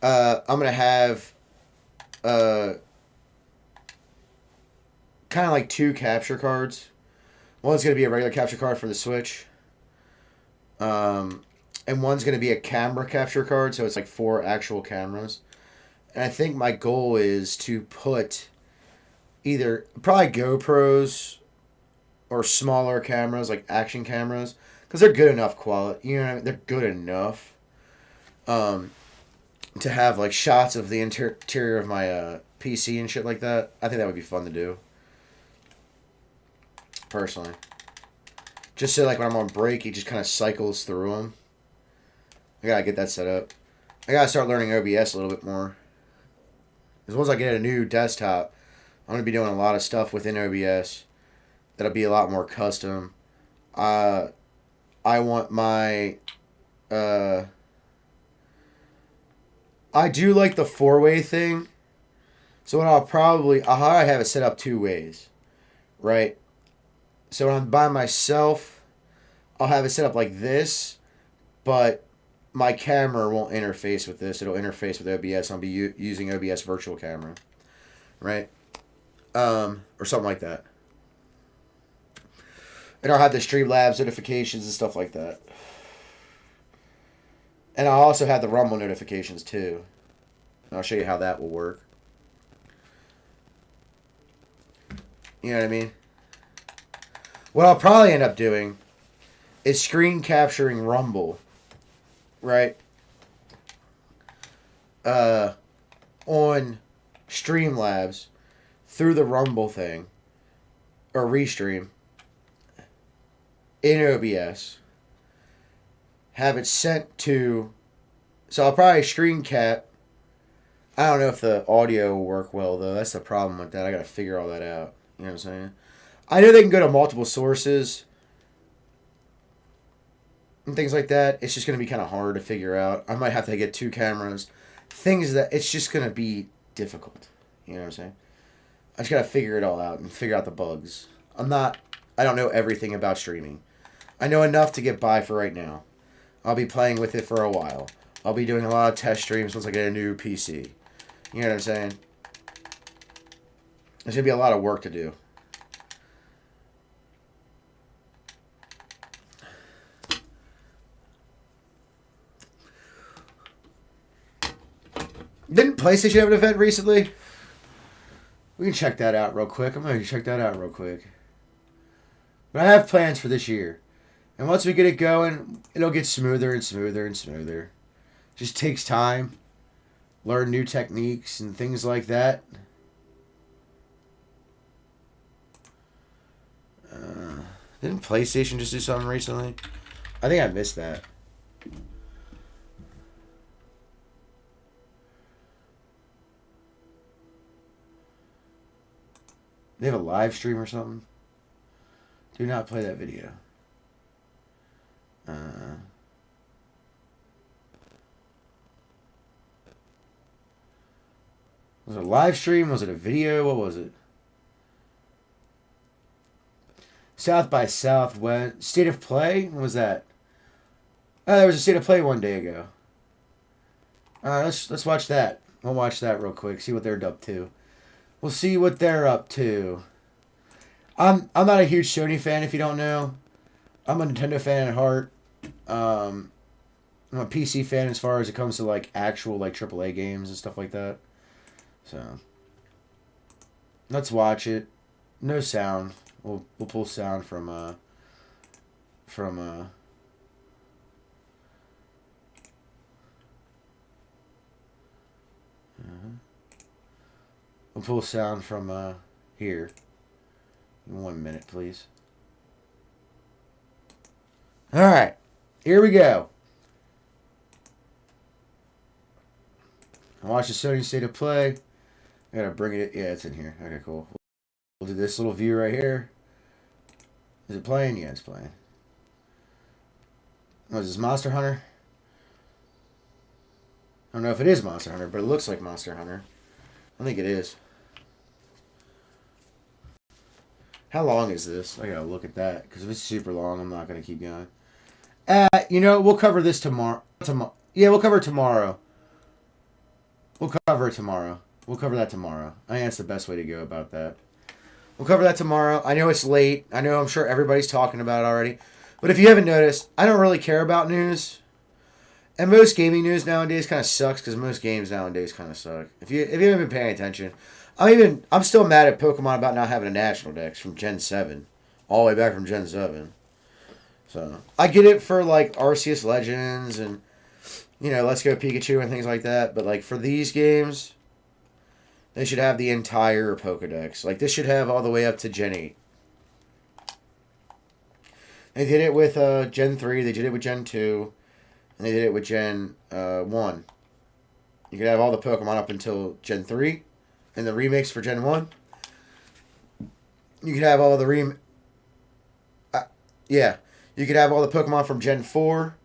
I'm going to have kind of like two capture cards. One's going to be a regular capture card for the Switch. And one's going to be a camera capture card, so it's like 4 actual cameras. And I think my goal is to put either probably GoPros or smaller cameras like action cameras because they're good enough quality. You know what I mean? They're good enough to have like shots of the interior of my PC and shit like that. I think that would be fun to do. Personally, just so like when I'm on break, it just kind of cycles through them. I gotta get that set up. I gotta start learning OBS a little bit more. As once I get a new desktop, I'm gonna be doing a lot of stuff within OBS. That'll be a lot more custom. I want my. I do like the 4-way thing. So what I'll probably have it set up 2 ways, right? So when I'm by myself, I'll have it set up like this, but my camera won't interface with this. It'll interface with OBS. I'll be using OBS virtual camera, right? Or something like that. And I'll have the Streamlabs notifications and stuff like that. And I'll also have the Rumble notifications too. And I'll show you how that will work. You know what I mean? What I'll probably end up doing is screen capturing Rumble, right? On Streamlabs through the Rumble thing or Restream in OBS. Have it sent to. So I'll probably screen cap. I don't know if the audio will work well though. That's the problem with that. I gotta figure all that out. You know what I'm saying? I know they can go to multiple sources and things like that. It's just going to be kind of hard to figure out. I might have to get 2 cameras. Things that it's just going to be difficult. You know what I'm saying? I just got to figure it all out and figure out the bugs. I don't know everything about streaming. I know enough to get by for right now. I'll be playing with it for a while. I'll be doing a lot of test streams once I get a new PC. You know what I'm saying? There's going to be a lot of work to do. Didn't PlayStation have an event recently? We can check that out real quick. I'm going to check that out real quick. But I have plans for this year. And once we get it going, it'll get smoother and smoother and smoother. Just takes time. Learn new techniques and things like that. Didn't PlayStation just do something recently? I think I missed that. They have a live stream or something? Do not play that video. Was it a live stream? Was it a video? What was it? South by Southwest. State of Play? What was that? Oh, there was a State of Play one day ago. Let's watch that. We'll watch that real quick. See what they're up to. We'll see what they're up to. I'm not a huge Sony fan if you don't know. I'm a Nintendo fan at heart. I'm a PC fan as far as it comes to like actual like AAA games and stuff like that. So let's watch it. No sound. We'll pull sound from we'll pull sound from here. 1 minute, please. All right, here we go. Watch the Sony State of Play. I gotta bring it. Yeah, it's in here. Okay, cool. We'll do this little view right here. Is it playing? Yeah, it's playing. Oh, is this Monster Hunter? I don't know if it is Monster Hunter, but it looks like Monster Hunter. I think it is. How long is this? I gotta look at that, because if it's super long, I'm not gonna keep going. You know, we'll cover this tomorrow. Yeah, we'll cover it tomorrow. We'll cover it tomorrow. We'll cover that tomorrow. I think that's the best way to go about that. We'll cover that tomorrow. I know it's late. I know I'm sure everybody's talking about it already. But if you haven't noticed, I don't really care about news. And most gaming news nowadays kind of sucks because most games nowadays kind of suck. If you haven't been paying attention, I'm still mad at Pokemon about not having a National Dex from Gen 7. all the way back from Gen 7. So I get it for like Arceus Legends and Let's Go Pikachu and things like that. But like for these games, they should have the entire Pokedex. Like this should have all the way up to Gen 8. They did it with Gen 3. They did it with Gen 2. And they did it with Gen 1. You could have all the Pokemon up until Gen 3. And the remakes for Gen 1. You could have all the yeah. You could have all the Pokemon from Gen 4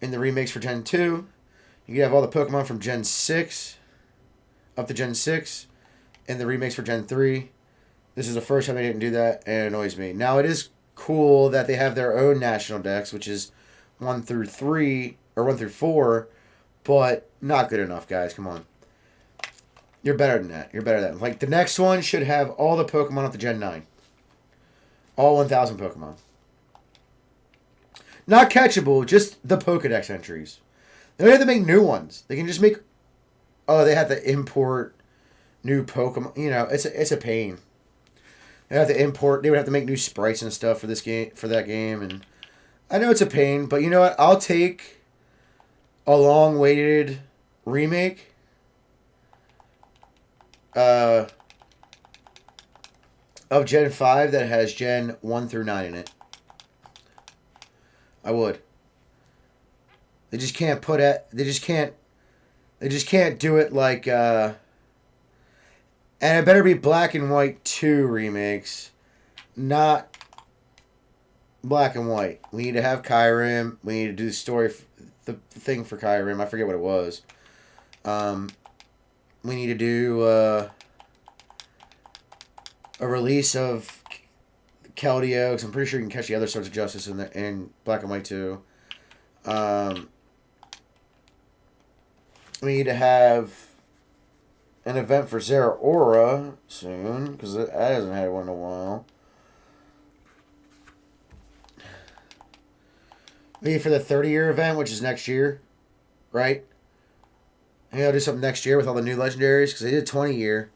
in the remakes for Gen 2. You could have all the Pokemon from Gen 6 up to Gen 6 in the remakes for Gen 3. This is the first time they didn't do that, and it annoys me. Now, it is cool that they have their own national dex, which is 1 through 3, or 1 through 4, but not good enough, guys. Come on. You're better than that. You're better than that. Like, the next one should have all the Pokemon up to Gen 9. All 1,000 Pokemon. Not catchable, just the Pokedex entries. They don't have to make new ones. They can just make... Oh, they have to import new Pokemon. It's a pain. They have to import... They would have to make new sprites and stuff for this game, for that game. And I know it's a pain, but you know what? I'll take a long-awaited remake. Of Gen 5 that has Gen 1 through 9 in it. I would. They just can't put it. They just can't do it like. And it better be Black and White 2 remakes, not Black and White. We need to have Kyurem. We need to do the story, the thing for Kyurem. I forget what it was. We need to do a release of Keldeo, because I'm pretty sure you can catch the other Swords of Justice in Black and White 2. We need to have an event for Zeraora soon, because that hasn't had one in a while. Maybe for the 30-year event, which is next year, right? Maybe I'll do something next year with all the new legendaries, because they did 20-year.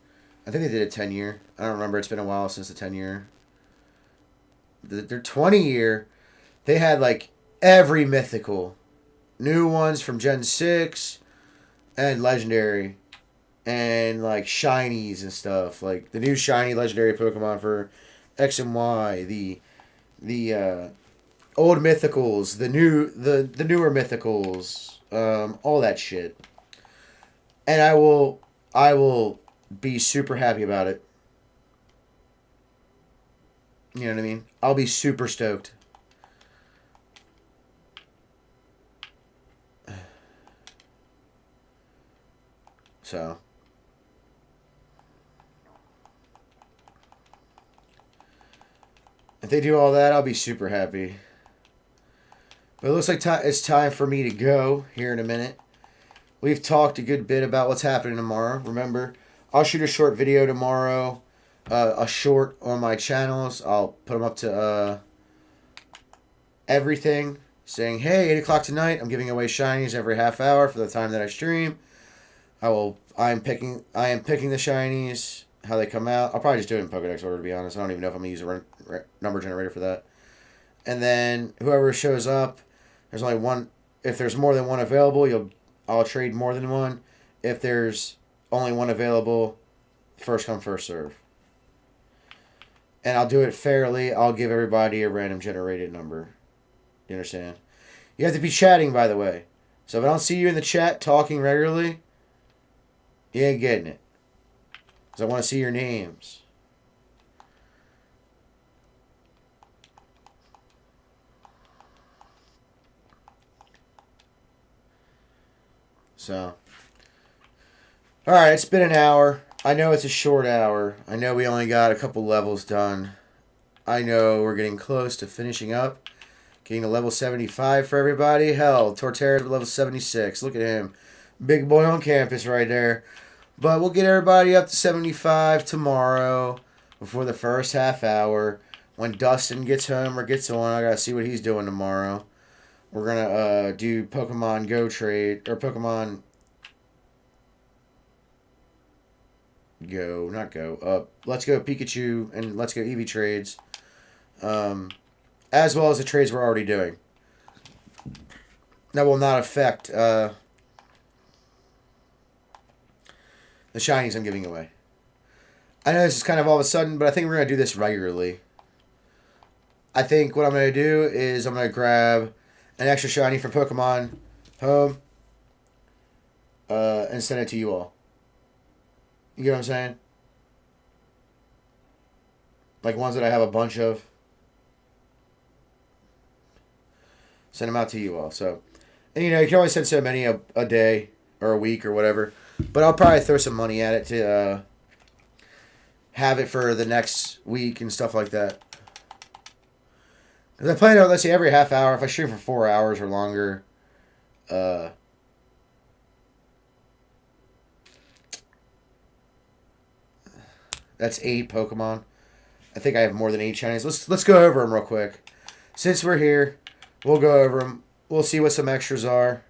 I think they did a 10-year. I don't remember. It's been a while since the 10-year. Their 20-year, they had like every mythical. New ones from Gen 6 and legendary. And like shinies and stuff. Like the new shiny legendary Pokemon for X and Y. The old mythicals. The newer mythicals. All that shit. And I will be super happy about it. You know what I mean? I'll be super stoked. So. If they do all that, I'll be super happy. But it looks like it's time for me to go here in a minute. We've talked a good bit about what's happening tomorrow. Remember, I'll shoot a short video tomorrow. A short on my channels. I'll put them up to everything. Saying, hey, 8 o'clock tonight, I'm giving away shinies every half hour for the time that I stream. I am picking the shinies, how they come out. I'll probably just do it in Pokedex order, to be honest. I don't even know if I'm going to use a number generator for that. And then whoever shows up, there's only one. If there's more than one available, I'll trade more than one. If there's only one available, first come, first serve. And I'll do it fairly. I'll give everybody a random generated number. You understand? You have to be chatting, by the way. So if I don't see you in the chat talking regularly, you ain't getting it. Because I want to see your names. So. Alright, it's been an hour. I know it's a short hour. I know we only got a couple levels done. I know we're getting close to finishing up. Getting to level 75 for everybody. Hell, Torterra's level 76. Look at him. Big boy on campus right there. But we'll get everybody up to 75 tomorrow before the first half hour. When Dustin gets home or gets on, I gotta see what he's doing tomorrow. We're gonna do Pokemon Go trade, or Pokemon Go, not Go. Let's Go Pikachu and Let's Go Eevee trades. as well as the trades we're already doing. That will not affect the shinies I'm giving away. I know this is kind of all of a sudden, but I think we're going to do this regularly. I think what I'm going to do is I'm going to grab an extra shiny from Pokemon Home and send it to you all. You get what I'm saying? Like ones that I have a bunch of. Send them out to you all. So, and you know, you can only send so many a day or a week or whatever. But I'll probably throw some money at it to have it for the next week and stuff like that. Because I plan on, let's say, every half hour. If I stream for 4 hours or longer, that's 8 Pokemon. I think I have more than 8 shinies. Let's go over them real quick. Since we're here, we'll go over them. We'll see what some extras are.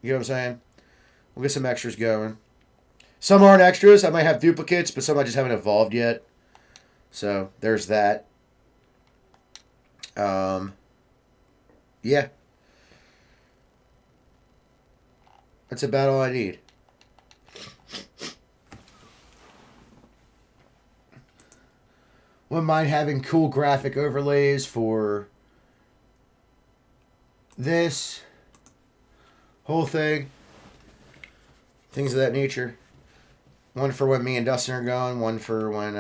You know what I'm saying? We'll get some extras going. Some aren't extras. I might have duplicates, but some I just haven't evolved yet. So, there's that. Yeah. That's about all I need. Wouldn't mind having cool graphic overlays for this whole thing. Things of that nature. One for when me and Dustin are going. One for when,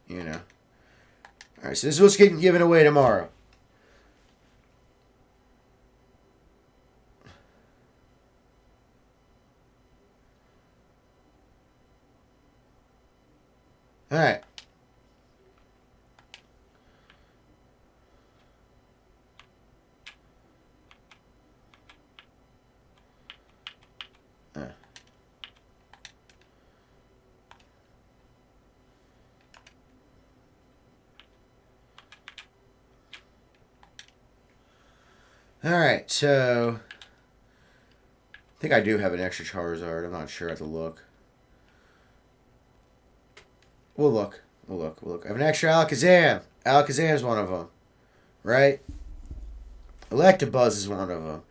you know. Alright, so this is what's getting given away tomorrow. Alright. Alright, so I think I do have an extra Charizard. I'm not sure. I have to look. We'll look. I have an extra Alakazam. Alakazam's one of them. Right? Electabuzz is one of them.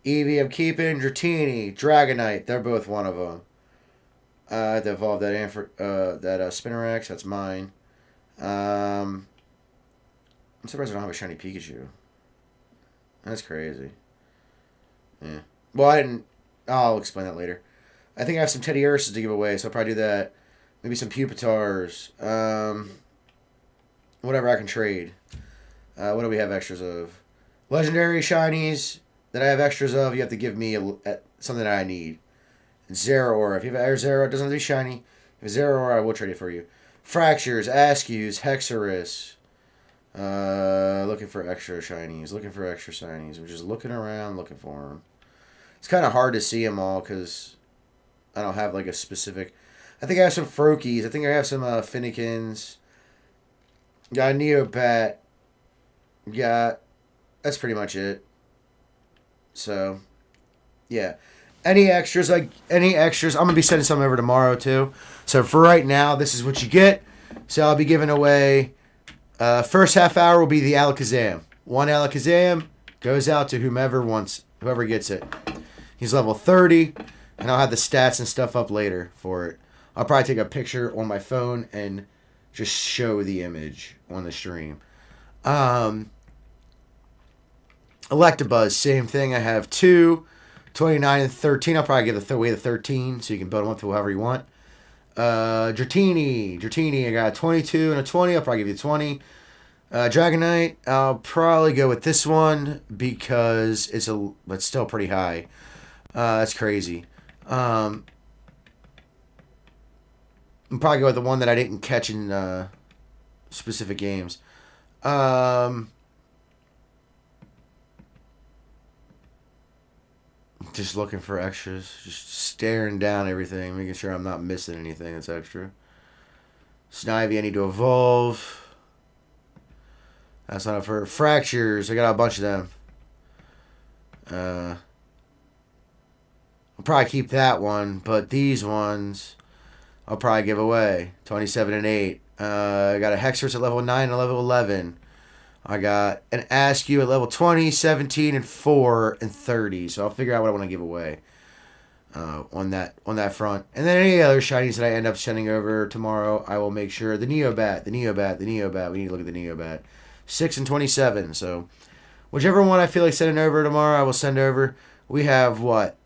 Eevee I'm keeping. Dratini. Dragonite. They're both one of them. I have to evolve that Spinarak. That's mine. I'm surprised I don't have a shiny Pikachu. That's crazy. Yeah. Well, I didn't... I'll explain that later. I think I have some Teddy Ursus to give away, so I'll probably do that. Maybe some Pupitars. Whatever I can trade. What do we have extras of? Legendary shinies that I have extras of, you have to give me something that I need. Zeraora. If you have Air Zeraora, it doesn't have to be shiny. If it's Zeraora, I will trade it for you. Fractures, Askews, Hexorus. Looking for extra shinies. I'm just looking around, looking for them. It's kind of hard to see them all because I don't have like a specific... I think I have some Froakies. I think I have some Finnekins. Got a Neopat. Got... That's pretty much it. So, yeah. Any extras, I'm going to be sending some over tomorrow too. So for right now, this is what you get. So I'll be giving away... first half hour will be the Alakazam. One Alakazam goes out to whoever gets it. He's level 30, and I'll have the stats and stuff up later for it. I'll probably take a picture on my phone and just show the image on the stream. Electabuzz, same thing. I have 2, 29 and 13. I'll probably give away the 13 so you can build them up to however you want. Dratini, I got a 22 and a 20. I'll probably give you 20. Dragonite, I'll probably go with this one because it's still pretty high. That's crazy. I'll probably go with the one that I didn't catch in specific games. Just looking for extras. Just staring down everything, making sure I'm not missing anything that's extra. Snivy, I need to evolve. That's not for Fractures. I got a bunch of them. I'll probably keep that one, but these ones I'll probably give away. 27 and 8. I got a Hexorus at level 9 and level 11. I got an Askew at level 20, 17, and 4, and 30. So I'll figure out what I want to give away on that front. And then any other shinies that I end up sending over tomorrow, I will make sure. The Neobat. We need to look at the Neobat. 6 and 27. So whichever one I feel like sending over tomorrow, I will send over. We have what?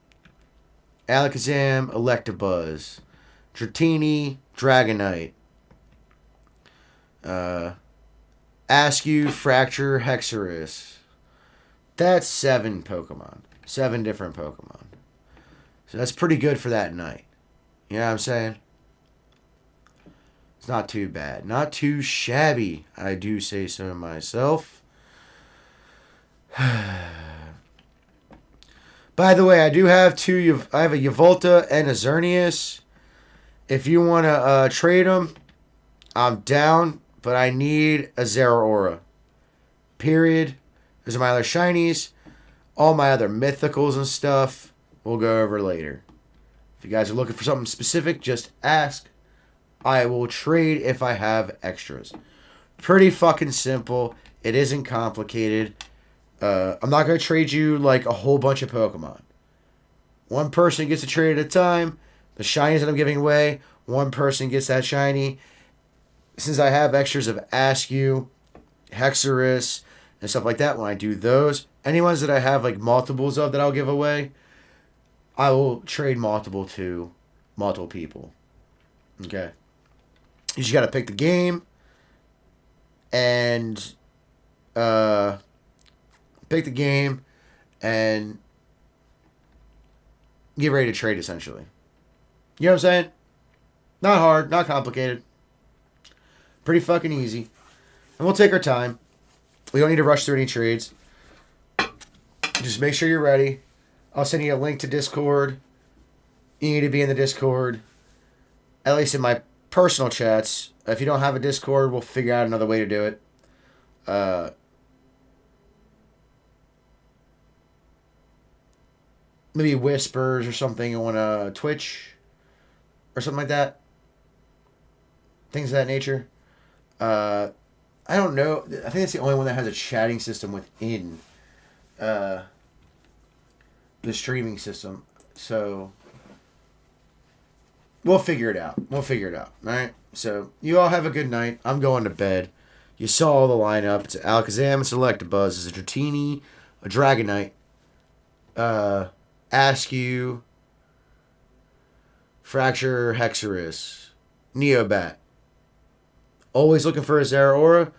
Alakazam, Electabuzz, Dratini, Dragonite, Askew, Fracture, Hexorus. That's 7 Pokemon. 7 different Pokemon. So that's pretty good for that night. You know what I'm saying? It's not too bad. Not too shabby. I do say so myself. By the way, I do have I have a Yveltal and a Xerneas. If you want to trade them, I'm down. But I need a Zeraora. Period. Those are my other shinies. All my other mythicals and stuff, we'll go over later. If you guys are looking for something specific, just ask. I will trade if I have extras. Pretty fucking simple. It isn't complicated. I'm not going to trade you like a whole bunch of Pokemon. One person gets a trade at a time. The shinies that I'm giving away, one person gets that shiny. Since I have extras of Askew, Hexorus, and stuff like that, when I do those, any ones that I have like multiples of that I'll give away, I will trade multiple to multiple people. Okay. You just got to pick the game and get ready to trade, essentially. You know what I'm saying? Not hard, not complicated. Pretty fucking easy. And we'll take our time. We don't need to rush through any trades. Just make sure you're ready. I'll send you a link to Discord. You need to be in the Discord. At least in my personal chats. If you don't have a Discord, we'll figure out another way to do it. Maybe Whispers or something on Twitch. Or something like that. Things of that nature. I don't know. I think that's the only one that has a chatting system within the streaming system. So we'll figure it out. All right. So you all have a good night. I'm going to bed. You saw all the lineup. It's Alakazam, it's Electabuzz, it's a Dratini, a Dragonite, Askew, Fracture, Hexorus, Neobat. Always looking for a Zeraora.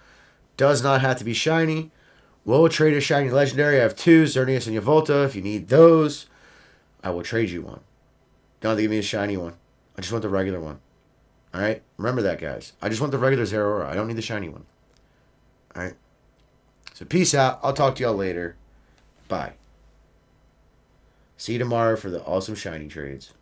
Does not have to be shiny. Will trade a shiny legendary. I have 2, Xerneas and Yveltal. If you need those, I will trade you one. Don't have to give me a shiny one. I just want the regular one. Alright? Remember that, guys. I just want the regular Zeraora. I don't need the shiny one. Alright? So peace out. I'll talk to y'all later. Bye. See you tomorrow for the awesome shiny trades.